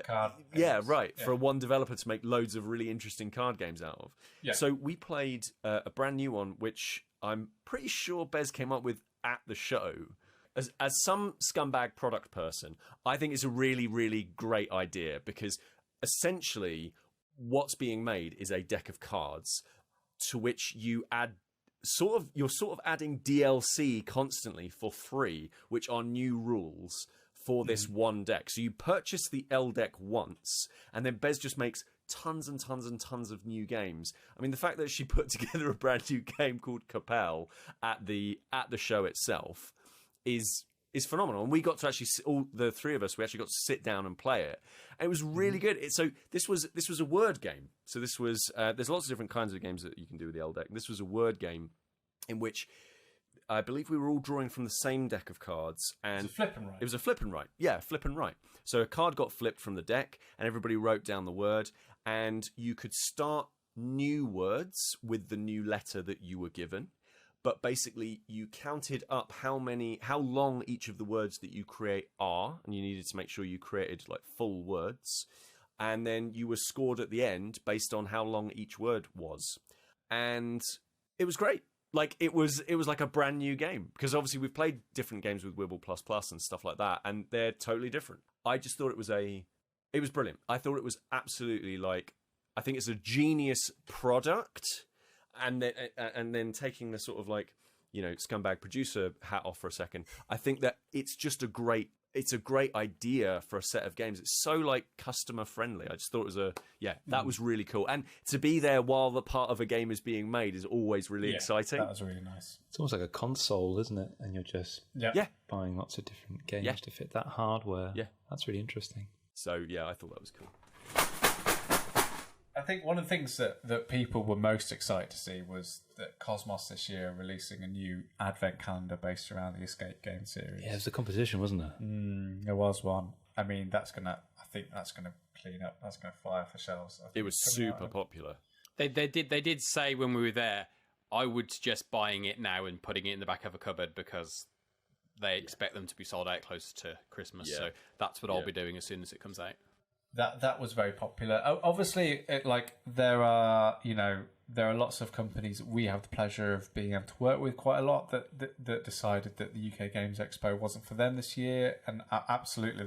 card games. Yeah, right. Yeah. For one developer to make loads of really interesting card games out of. Yeah. So we played a brand new one, which I'm pretty sure Bez came up with at the show, as some scumbag product person, I think it's a really, really great idea because essentially what's being made is a deck of cards to which you add you're sort of adding DLC constantly for free, which are new rules for this one deck. So you purchase the ELL Deck once, and then Bez just makes tons and tons and tons of new games. I mean, the fact that she put together a brand new game called Coupell at the show itself is phenomenal. And we got to actually, all the three of us, we actually got to sit down and play it. And it was really good. So this was a word game. So this was there's lots of different kinds of games that you can do with the ELL Deck. This was a word game in which I believe we were all drawing from the same deck of cards. And It's a flip and write. It was a flip and write. Yeah, flip and write. So a card got flipped from the deck and everybody wrote down the word, and you could start new words with the new letter that you were given. But basically, you counted up how long each of the words that you create are, and you needed to make sure you created like full words, and then you were scored at the end based on how long each word was, and it was great. Like it was like a brand new game because obviously we've played different games with Wibbell + and stuff like that, and they're totally different. I just thought it was brilliant. I thought it was absolutely I think it's a genius product. And then taking the sort of scumbag producer hat off for a second, I think that it's a great idea for a set of games. It's so customer friendly. I just thought it was that was really cool. And to be there while the part of a game is being made is always really exciting. That was really nice. It's almost like a console, isn't it? And you're just buying lots of different games to fit that hardware. Yeah, that's really interesting. So yeah, I thought that was cool. I think one of the things that people were most excited to see was that Cosmos this year are releasing a new advent calendar based around the Escape game series. Yeah, it was a competition, wasn't there? There was one. I mean, I think that's gonna clean up. That's gonna fly off the shelves. It was super popular. They did say when we were there, I would suggest buying it now and putting it in the back of a cupboard because they expect them to be sold out closer to Christmas. Yeah. So that's what I'll be doing as soon as it comes out. That was very popular. Obviously, there are lots of companies that we have the pleasure of being able to work with quite a lot that decided that the UK Games Expo wasn't for them this year, and absolutely,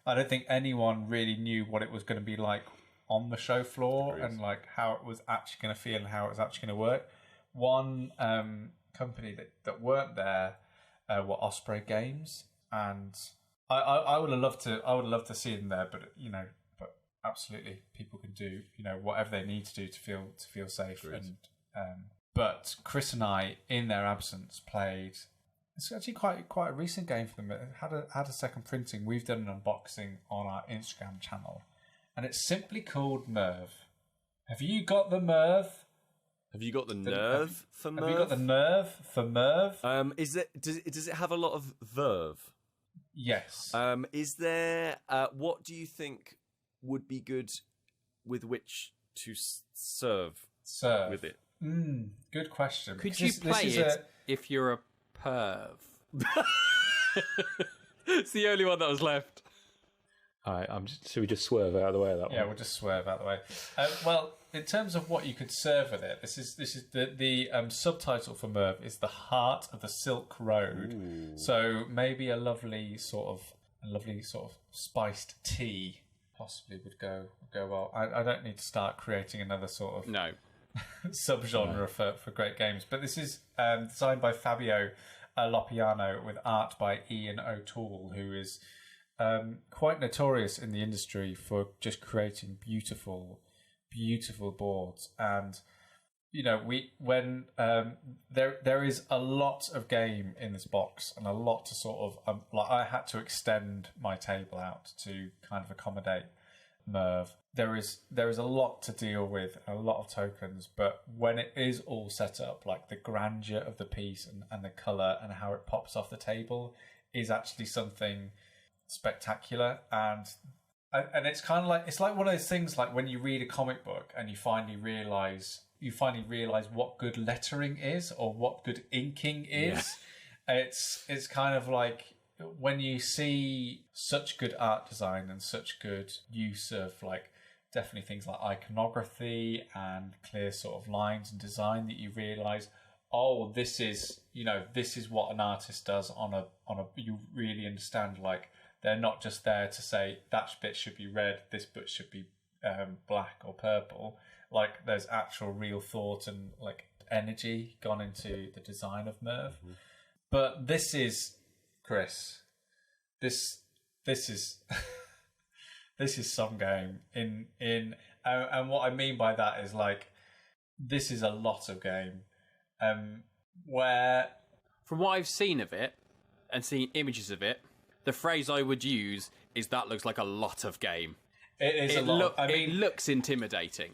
I don't think anyone really knew what it was going to be like on the show floor and how it was actually going to feel and how it was actually going to work. One company that weren't there were Osprey Games, and I would have loved to see them there, but absolutely, people can do whatever they need to do to feel safe. And but Kris and I, in their absence, played. It's actually quite a recent game for them. It had a second printing. We've done an unboxing on our Instagram channel, and it's simply called Merv. Have you got the Merv? Have you got the nerve for Merv? Have you got the nerve for Merv? Does it have a lot of verve? Yes. Is there? What do you think would be good with which to serve with it? Good question. Could you play it if you're a perv? It's the only one that was left. All right, should we just swerve out of the way of that one? Yeah, we'll just swerve out of the way. Well, in terms of what you could serve with it, this is the subtitle for Merv is the Heart of the Silk Road. Ooh. So maybe a lovely sort of spiced tea possibly would go well. I don't need to start creating another sort of subgenre for great games, but this is designed by Fabio Lopiano with art by Ian O'Toole, who is quite notorious in the industry for just creating beautiful boards. And there is a lot of game in this box and a lot to sort of I had to extend my table out to kind of accommodate Merv. There is a lot to deal with, a lot of tokens, but when it is all set up, the grandeur of the piece and the colour and how it pops off the table is actually something spectacular. And it's kind of it's like one of those things when you read a comic book and you finally realise what good lettering is or what good inking is. Yeah. It's kind of like when you see such good art design and such good use of definitely things like iconography and clear sort of lines and design that you realise, oh, this is what an artist does on a you really understand, like, they're not just there to say that bit should be red, this bit should be black or purple. Like, there's actual real thought and like energy gone into the design of Merv. But this is, Kris, this is this is some game in and what I mean by that is, like, this is a lot of game. Where, from what I've seen of it and seen images of it, the phrase I would use is that looks like a lot of game. it is a lot. It looks intimidating.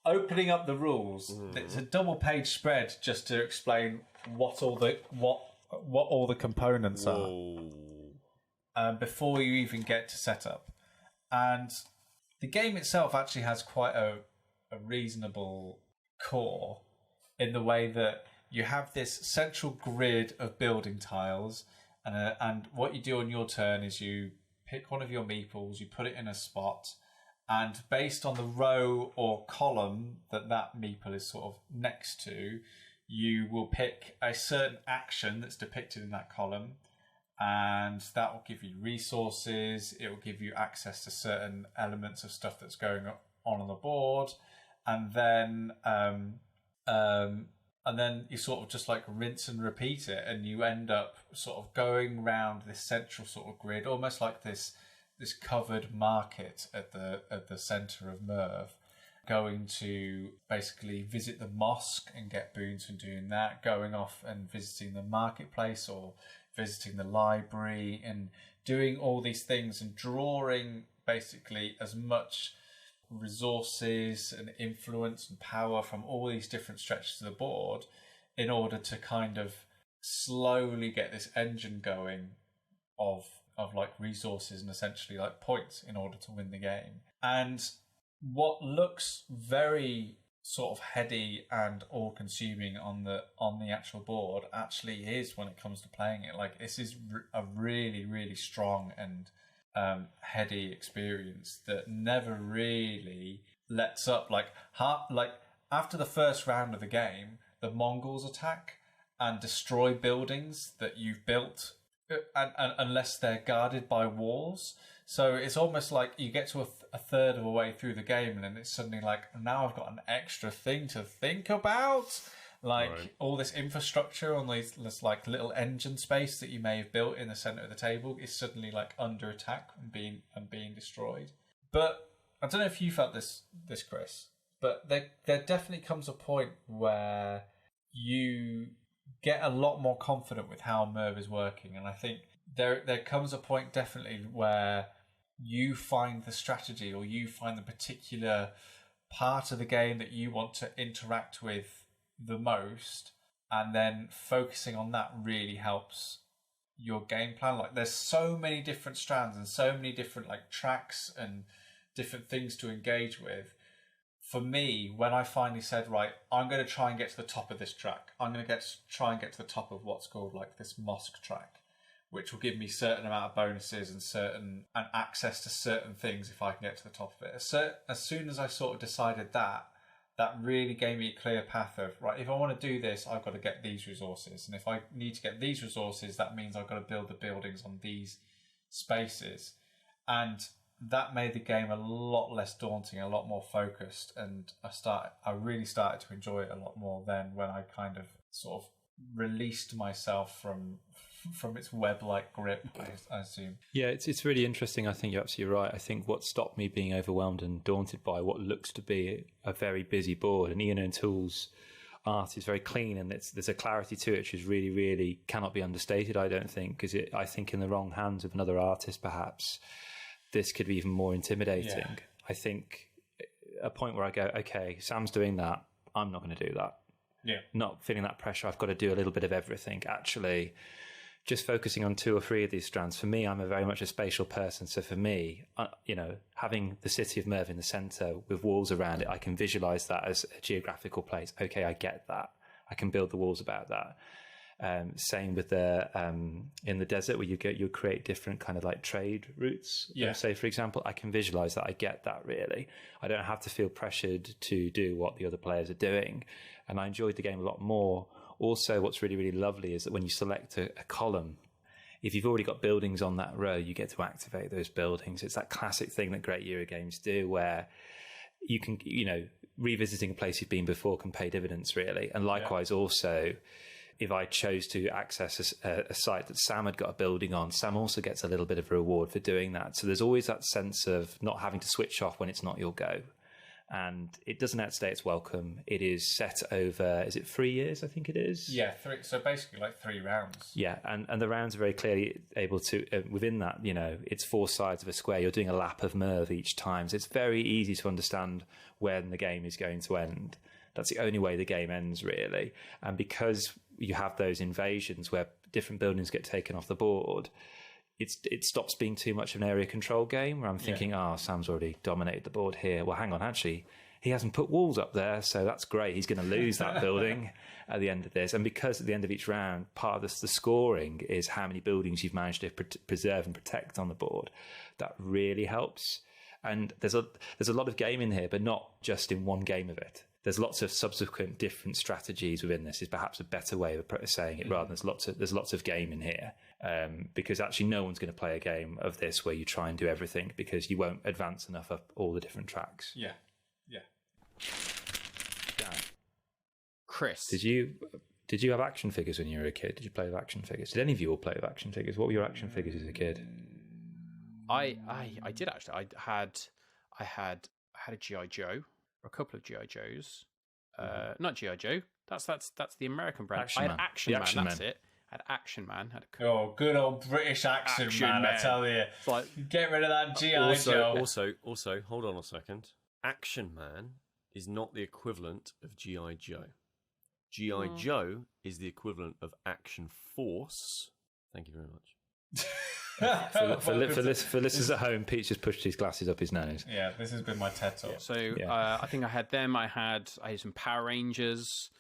Opening up the rules, it's a double-page spread just to explain what all the components are before you even get to setup. And the game itself actually has quite a reasonable core, in the way that you have this central grid of building tiles, and what you do on your turn is you pick one of your meeples, you put it in a spot, and based on the row or column that meeple is sort of next to, you will pick a certain action that's depicted in that column, and that will give you resources, it will give you access to certain elements of stuff that's going on the board, and then you sort of just like rinse and repeat it, and you end up sort of going round this central sort of grid, almost like this covered market at the centre of Merv, going to basically visit the mosque and get boons from doing that, going off and visiting the marketplace or visiting the library and doing all these things and drawing basically as much resources and influence and power from all these different stretches of the board in order to kind of slowly get this engine going of like resources and essentially like points in order to win the game. And what looks very sort of heady and all-consuming on the actual board actually is, when it comes to playing it, like, this is a really, really strong and heady experience that never really lets up. Like after the first round of the game, the Mongols attack and destroy buildings that you've built, and unless they're guarded by walls. So it's almost like you get to a third of a way through the game, and then it's suddenly like, now I've got an extra thing to think about. Like, right, all this infrastructure on this like little engine space that you may have built in the center of the table is suddenly like under attack and being destroyed. But I don't know if you felt this Kris, but there definitely comes a point where you get a lot more confident with how Merv is working, and I think there comes a point definitely where you find the strategy, or you find the particular part of the game that you want to interact with the most, and then focusing on that really helps your game plan. Like, there's so many different strands and so many different like tracks and different things to engage with. For me, when I finally said, right, I'm going to try and get to the top of this track, I'm going to try and get to the top of what's called like this mosque track, which will give me certain amount of bonuses and access to certain things if I can get to the top of it. So as soon as I sort of decided that really gave me a clear path of, right, if I want to do this, I've got to get these resources. And if I need to get these resources, that means I've got to build the buildings on these spaces. And that made the game a lot less daunting, a lot more focused. And I really started to enjoy it a lot more then, when I kind of sort of released myself from its web-like grip, I assume. Yeah, it's really interesting. I think you're absolutely right. I think what stopped me being overwhelmed and daunted by what looks to be a very busy board, and Ian O'Toole's art is very clean, and there's a clarity to it which is really, really cannot be understated, I don't think, because I think in the wrong hands of another artist, perhaps, this could be even more intimidating. Yeah. I think a point where I go, okay, Sam's doing that, I'm not going to do that. Yeah. Not feeling that pressure, I've got to do a little bit of everything, actually. Just focusing on 2 or 3 of these strands. For me, I'm very much a spatial person. So for me, having the city of Merv in the centre with walls around it, I can visualise that as a geographical place. Okay, I get that. I can build the walls about that. Same with the in the desert, where you create different kind of like trade routes. Yeah. Say, for example, I can visualise that. I get that, really. I don't have to feel pressured to do what the other players are doing. And I enjoyed the game a lot more Also, what's really, really lovely is that when you select a column, if you've already got buildings on that row, you get to activate those buildings. It's that classic thing that great Eurogames do where you can, revisiting a place you've been before can pay dividends, really. And likewise, also, if I chose to access a site that Sam had got a building on, Sam also gets a little bit of a reward for doing that. So there's always that sense of not having to switch off when it's not your go. And it doesn't outstay its welcome. It is set over, is it 3 years, I think it is? Yeah, so basically like 3 rounds. Yeah, and the rounds are very clearly able to, within that, it's 4 sides of a square. You're doing a lap of Merv each time. So it's very easy to understand when the game is going to end. That's the only way the game ends, really. And because you have those invasions where different buildings get taken off the board, it stops being too much of an area control game where I'm thinking, Sam's already dominated the board here. Well, hang on, actually, he hasn't put walls up there, so that's great. He's going to lose that building at the end of this. And because at the end of each round, part of the scoring is how many buildings you've managed to preserve and protect on the board. That really helps. And there's a lot of game in here, but not just in one game of it. There's lots of subsequent different strategies within this is perhaps a better way of saying it, rather than there's lots of game in here. Because actually no one's going to play a game of this where you try and do everything because you won't advance enough up all the different tracks. Yeah. Kris, Did you have action figures when you were a kid? Did you play with action figures? Did any of you all play with action figures? What were your action figures as a kid? I did actually. I had a GI Joe, or a couple of GI Joes. Not GI Joe. That's the American brand. Action I had Man. Action The Man. Action That's Man. it. Had Action Man. Oh, good old British action man, I tell you. It's like, Get rid of that G.I. Joe. Also, hold on a second. Action Man is not the equivalent of G.I. Joe. G.I. Joe is the equivalent of Action Force. Thank you very much. For listeners at home, Pete's just pushed his glasses up his nose. Yeah, this has been my TED Talk. so I think I had them. I had some Power Rangers.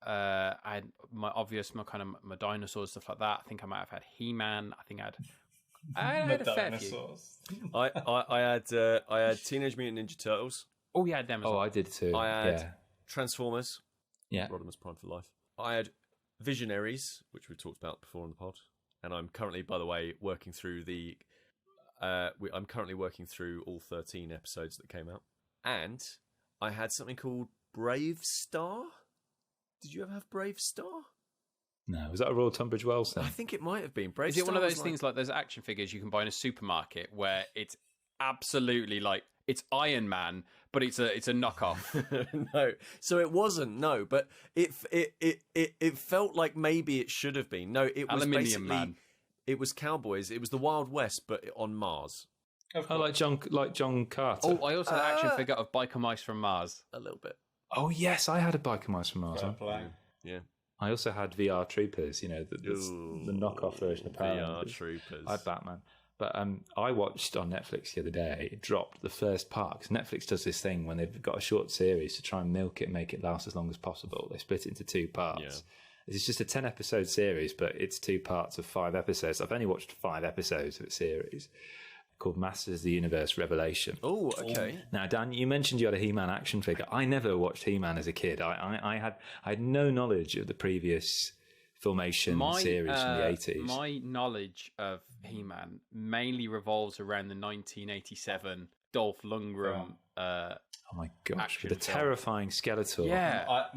I had my dinosaurs, stuff like that. I think I might have had He-Man. I think I had a fair few. I had Teenage Mutant Ninja Turtles. Oh, yeah, them as well. Oh, I did too. I had Transformers. Yeah. Rodimus Prime for life. I had Visionaries, which we talked about before on the pod, and I'm currently, by the way, working through I'm currently working through all 13 episodes that came out, and I had something called Brave Star. Did you ever have Brave Star? No, was that a Royal Tunbridge Wells thing? I think it might have been. Brave Is it Star one of was those things like those action figures you can buy in a supermarket where it's absolutely like it's Iron Man, but it's a knockoff? No, so it wasn't. No, but it felt like maybe it should have been. No, it was Aluminium basically Man. It was cowboys. It was the Wild West, but on Mars. Oh, like John Carter. Oh, I also had an action figure of Biker Mice from Mars. A little bit. Oh yes, I had a Biker Mice from Mars. Yeah. I also had VR Troopers. The knockoff version of Power VR Rangers. Troopers. I had Batman. But I watched on Netflix the other day, it dropped the first part. 'Cause Netflix does this thing when they've got a short series to try and milk it and make it last as long as possible. They split it into 2 parts. Yeah. It's just a 10-episode series, but it's 2 parts of 5 episodes. I've only watched 5 episodes of a series called Masters of the Universe Revelation. Oh, okay. Now, Dan, you mentioned you had a He-Man action figure. I never watched He-Man as a kid. I had no knowledge of the previous Filmation series from the 80s. My knowledge of He-Man mainly revolves around the 1987 Dolph Lundgren. Oh my gosh, action the film. terrifying Skeletor. Yeah.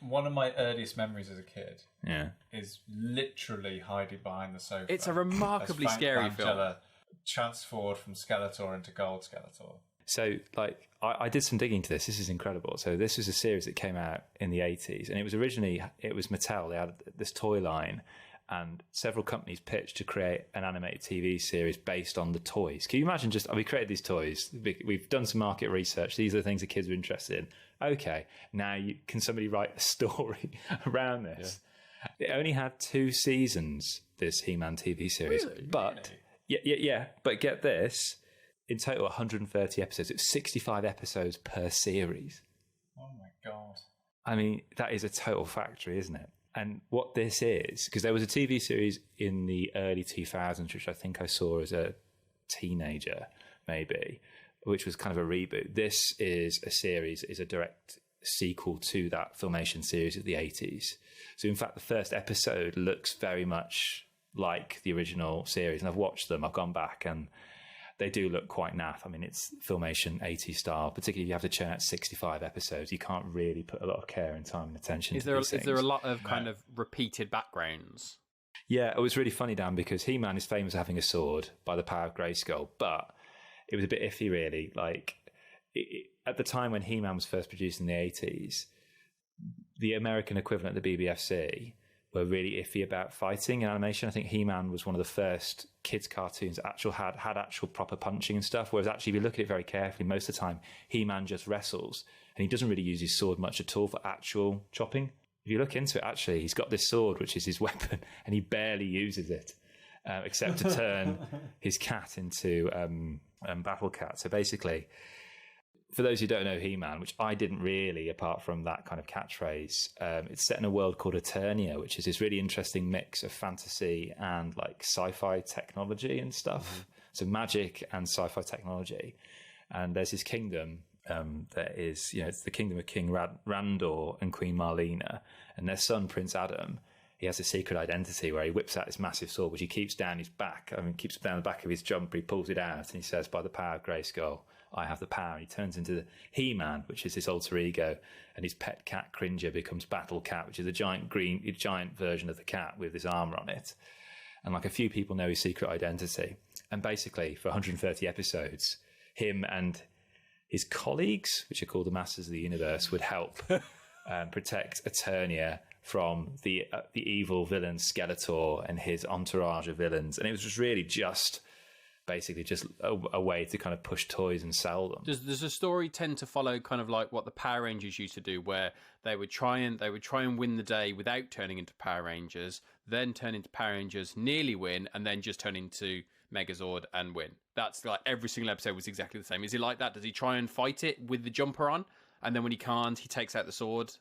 One of my earliest memories as a kid Yeah. is literally hiding behind the sofa. It's a remarkably as Frank scary film. Langella transformed from Skeletor into Gold Skeletor. So, I did some digging to this. This is incredible. So, this was a series that came out in the 80s, and it was Mattel. They had this toy line, and several companies pitched to create an animated TV series based on the toys. Can you imagine we created these toys. We've done some market research. These are the things that kids are interested in. Okay, now can somebody write a story around this? Yeah. It only had 2 seasons, this He-Man TV series. Really? But, yeah. But get this. In total, 130 episodes. It's 65 episodes per series. Oh my God. I mean, that is a total factory, isn't it? And what this is, because there was a TV series in the early 2000s, which I think I saw as a teenager, maybe, which was kind of a reboot. This is a series, is a direct sequel to that Filmation series of the 80s. So in fact, the first episode looks very much like the original series, and I've watched them, I've gone back, and they do look quite naff. I mean, it's Filmation 80s style, particularly if you have to churn out 65 episodes. You can't really put a lot of care and time and attention to these things. Is there a lot of kind of repeated backgrounds? Yeah, it was really funny, Dan, because He-Man is famous for having a sword by the power of Grayskull, but it was a bit iffy, really. Like, at the time when He-Man was first produced in the 80s, the American equivalent of the BBFC were really iffy about fighting in animation. I think He-Man was one of the first kids' cartoons that had actual proper punching and stuff, whereas actually if you look at it very carefully, most of the time He-Man just wrestles, and he doesn't really use his sword much at all for actual chopping. If you look into it, actually, he's got this sword, which is his weapon, and he barely uses it, except to turn his cat into Battle Cat. So basically, for those who don't know He-Man, which I didn't really, apart from that kind of catchphrase, it's set in a world called Eternia, which is this really interesting mix of fantasy and like sci-fi technology and stuff. Mm-hmm. So magic and sci-fi technology. And there's this kingdom that is, it's the kingdom of King Randor and Queen Marlena, and their son, Prince Adam. He has a secret identity where he whips out this massive sword, which he keeps down his back. Keeps down the back of his jumper. He pulls it out and he says, by the power of Grayskull, I have the power. And he turns into the He-Man, which is his alter ego, and his pet cat Cringer becomes Battle Cat, which is a giant version of the cat with his armor on it. And like a few people know his secret identity. And basically, for 130 episodes, him and his colleagues, which are called the Masters of the Universe, would help protect Eternia from the evil villain Skeletor and his entourage of villains. And it was just really basically just a way to kind of push toys and sell them. Does the story tend to follow kind of like what the Power Rangers used to do, where they would try and win the day without turning into Power Rangers, then turn into Power Rangers, nearly win, and then just turn into Megazord and win? That's like every single episode was exactly the same. Is it like that? Does he try and fight it with the jumper on, and then when he can't, he takes out the sword?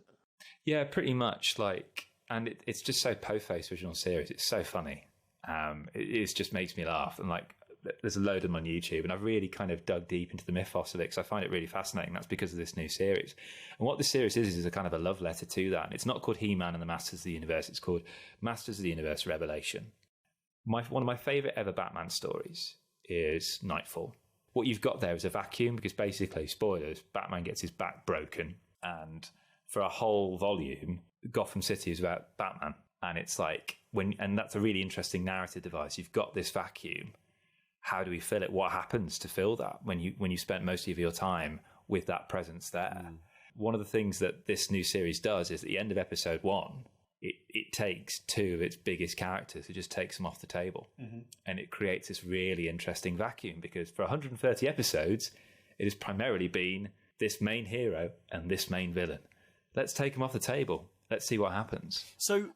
Yeah, pretty much. And it's just so po-faced original series. It's so funny. It just makes me laugh. And there's a load of them on YouTube, and I've really kind of dug deep into the mythos of it because I find it really fascinating. That's because of this new series. And what this series is a kind of a love letter to that. And it's not called He-Man and the Masters of the Universe. It's called Masters of the Universe Revelation. One of my favourite ever Batman stories is Nightfall. What you've got there is a vacuum because basically, spoilers, Batman gets his back broken, and for a whole volume, Gotham City is about Batman. And it's like, and that's a really interesting narrative device. You've got this vacuum. How do we fill it? What happens to fill that when you spent most of your time with that presence there? One of the things that this new series does is at the end of episode 1, it takes 2 of its biggest characters, it just takes them off the table. Mm-hmm. And it creates this really interesting vacuum because for 130 episodes, it has primarily been this main hero and this main villain. Let's take them off the table. Let's see what happens. So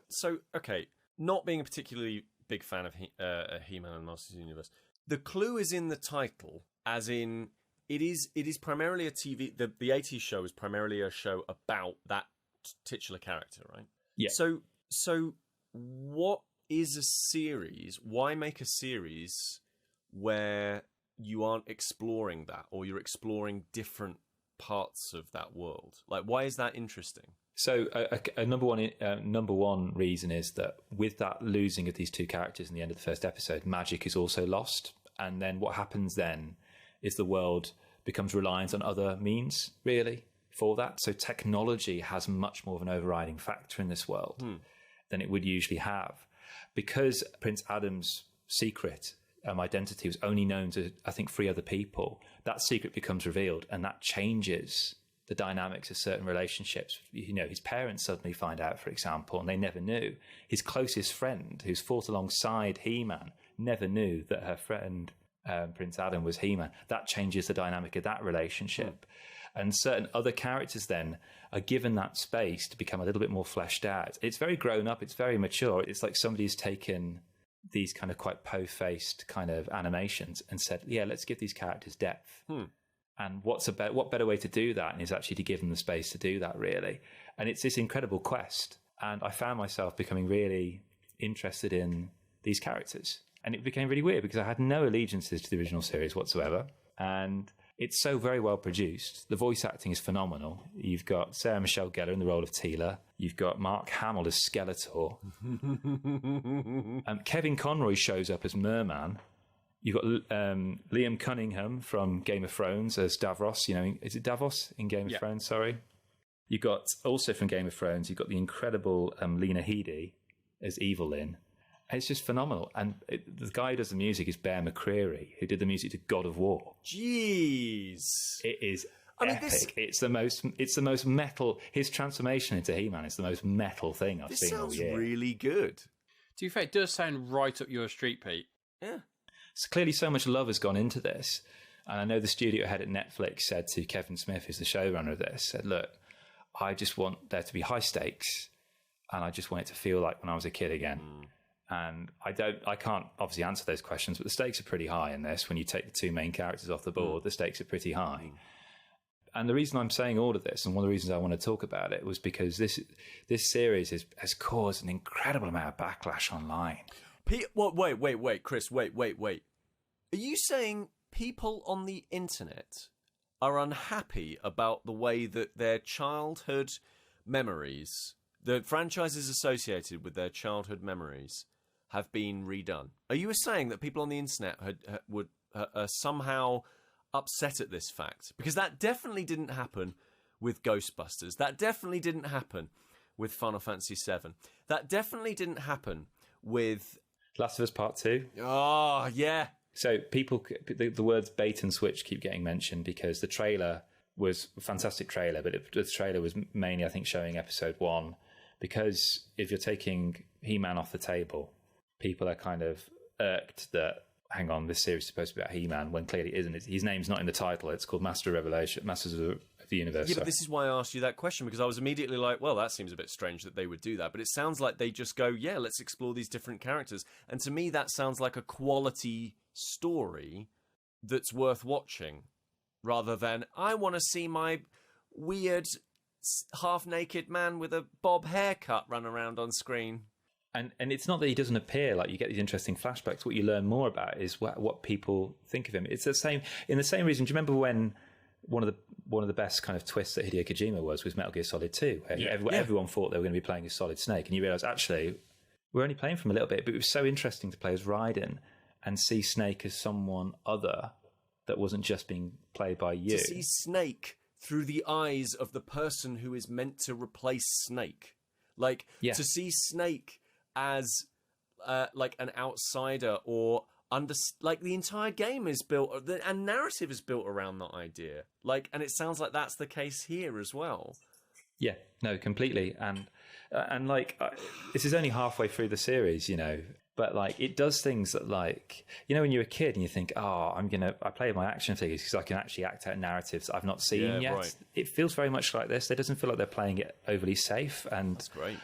okay, not being a particularly big fan of He-Man and Masters of the Universe, the clue is in the title, as in it is primarily a TV. The 80s show is primarily a show about that titular character, right? Yeah. So what is a series? Why make a series where you aren't exploring that, or you're exploring different parts of that world? Like, why is that interesting? So a number one reason is that with that losing of these 2 characters in the end of the first episode, magic is also lost. And then what happens then is the world becomes reliant on other means, really, for that. So technology has much more of an overriding factor in this world than it would usually have. Because Prince Adam's secret identity was only known to, I think, 3 other people, that secret becomes revealed, and that changes the dynamics of certain relationships. His parents suddenly find out, for example, and they never knew. His closest friend, who's fought alongside He-Man, never knew that her friend, Prince Adam, was He-Man. That changes the dynamic of that relationship. And certain other characters then are given that space to become a little bit more fleshed out. It's very grown up. It's very mature. It's like somebody's taken these kind of quite po-faced kind of animations and said, yeah, let's give these characters depth. And what better way to do that is actually to give them the space to do that, really. And it's this incredible quest. And I found myself becoming really interested in these characters. And it became really weird because I had no allegiances to the original series whatsoever. And It's so very well produced. The voice acting is phenomenal. You've got Sarah Michelle Gellar in the role of Tila. You've got Mark Hamill as Skeletor. Kevin Conroy shows up as Merman. You've got Liam Cunningham from Game of Thrones as Davros. Is it Davos in Game of Thrones? Sorry. You've got, also from Game of Thrones, you've got the incredible Lena Headey as Evelyn. It's just phenomenal. And the guy who does the music is Bear McCreary, who did the music to God of War. Jeez. It is epic. It's the most metal. His transformation into He-Man is the most metal thing I've seen all year. This sounds really good. To be fair, it does sound right up your street, Pete. Yeah. So clearly so much love has gone into this. And I know the studio head at Netflix said to Kevin Smith, who's the showrunner of this, said, look, I just want there to be high stakes, and I just want it to feel like when I was a kid again. And I can't obviously answer those questions, but the stakes are pretty high in this. When you take the two main characters off the board, the stakes are pretty high. And the reason I'm saying all of this, and one of the reasons I want to talk about it, was because this series has caused an incredible amount of backlash online. Wait, Chris, wait. Are you saying people on the internet are unhappy about the way that their childhood memories, the franchises associated with their childhood memories, have been redone? Are you saying that people on the internet would somehow upset at this fact? Because that definitely didn't happen with Ghostbusters. That definitely didn't happen with Final Fantasy VII. That definitely didn't happen with Last of Us Part 2. Oh, yeah. So the words bait and switch keep getting mentioned because the trailer was a fantastic trailer, but the trailer was mainly, I think, showing episode 1. Because if you're taking He-Man off the table, people are kind of irked that, hang on, this series is supposed to be about He-Man, when clearly it isn't. His name's not in the title. It's called Masters of the Universe. Yeah, but this is why I asked you that question, because I was immediately like, well, that seems a bit strange that they would do that. But it sounds like they just go, yeah, let's explore these different characters. And to me, that sounds like a quality story that's worth watching, rather than, I want to see my weird half-naked man with a bob haircut run around on screen. And it's not that he doesn't appear, like you get these interesting flashbacks. What you learn more about is what people think of him. It's the same, in the same reason. Do you remember when one of the best kind of twists that Hideo Kojima was Metal Gear Solid 2, where everyone thought they were going to be playing as Solid Snake, and you realise actually we're only playing from a little bit, but it was so interesting to play as Raiden and see Snake as someone other that wasn't just being played by you. To see Snake through the eyes of the person who is meant to replace Snake. To see Snake as like an outsider, or the entire game is built, and narrative is built around that idea. And it sounds like that's the case here as well. Yeah, no, completely. And this is only halfway through the series, but it does things that, when you're a kid and you think, I play my action figures because I can actually act out narratives I've not seen yet. Right. It feels very much like this. It doesn't feel like they're playing it overly safe, and that's great.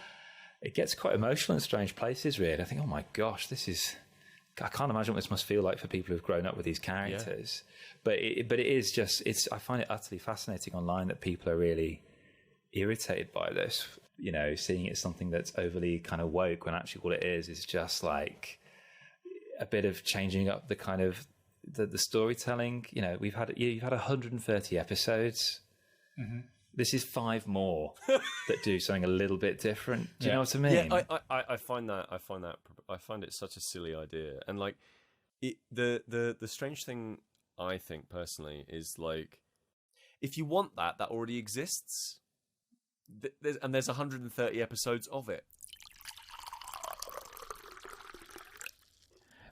It gets quite emotional in strange places, really. I think, oh my gosh, I can't imagine what this must feel like for people who've grown up with these characters. Yeah. But it is just, I find it utterly fascinating online that people are really irritated by this, seeing it as something that's overly kind of woke, when actually what it is just like a bit of changing up the kind of the storytelling. You've had 130 episodes. Mm-hmm. This is 5 more that do something a little bit different. Do you know what I mean? Yeah, I find it such a silly idea. And the strange thing, I think personally, is if you want that already exists. There's 130 episodes of it.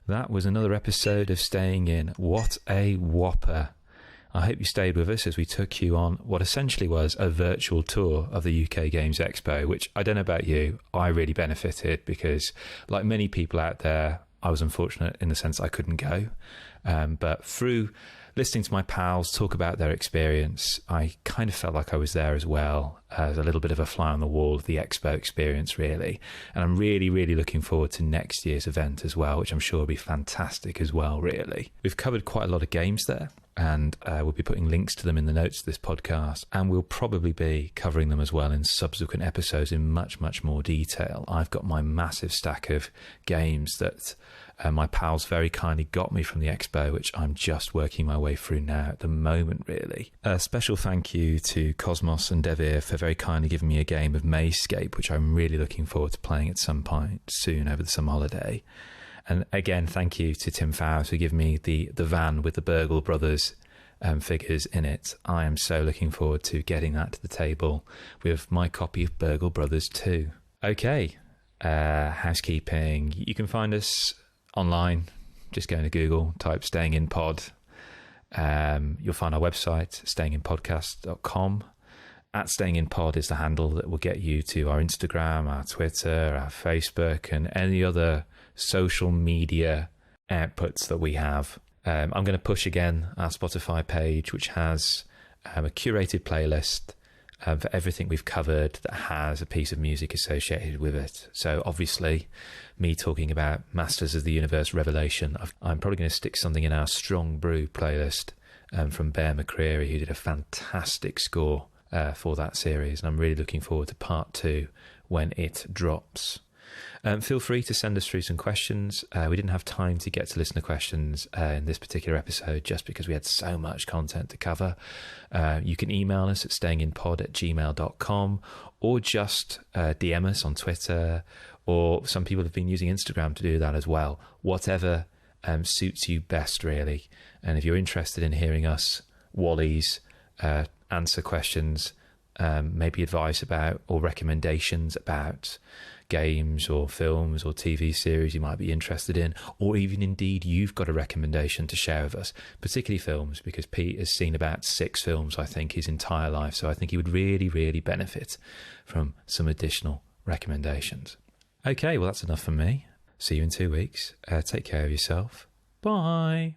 That was another episode of Staying In. What a whopper. I hope you stayed with us as we took you on what essentially was a virtual tour of the UK Games Expo, which, I don't know about you, I really benefited because, like many people out there, I was unfortunate in the sense I couldn't go. But through listening to my pals talk about their experience, I kind of felt like I was there as well, as a little bit of a fly on the wall of the expo experience, really. And I'm really, really looking forward to next year's event as well, which I'm sure will be fantastic as well, really. We've covered quite a lot of games there. and we'll be putting links to them in the notes of this podcast, and we'll probably be covering them as well in subsequent episodes in much, much more detail. I've got my massive stack of games that my pals very kindly got me from the expo, which I'm just working my way through now at the moment, really. A special thank you to Cosmos and Devir for very kindly giving me a game of Mazescape, which I'm really looking forward to playing at some point soon over the summer holiday. And again, thank you to Tim Fowles for giving me the van with the Burgle Brothers figures in it. I am so looking forward to getting that to the table with my copy of Burgle Brothers 2. Okay, housekeeping. You can find us online. Just go into Google, type Staying In Pod. You'll find our website, stayinginpodcast.com. At Staying In Pod is the handle that will get you to our Instagram, our Twitter, our Facebook, and any other social media outputs that we have. I'm going to push again our Spotify page, which has a curated playlist for everything we've covered that has a piece of music associated with it. So obviously, me talking about Masters of the Universe Revelation, I'm probably going to stick something in our Strong Brew playlist from Bear McCreary, who did a fantastic score for that series. And I'm really looking forward to part 2 when it drops. Feel free to send us through some questions. We didn't have time to get to listener questions in this particular episode just because we had so much content to cover. You can email us at stayinginpod@gmail.com or just DM us on Twitter, or some people have been using Instagram to do that as well. Whatever suits you best, really. And if you're interested in hearing us, Wallies, answer questions, maybe advice about or recommendations about games or films or TV series you might be interested in, or even indeed you've got a recommendation to share with us, particularly films, because Pete has seen about 6 films, I think, his entire life. So I think he would really, really benefit from some additional recommendations. Okay, well, that's enough from me. See you in 2 weeks. Take care of yourself. Bye.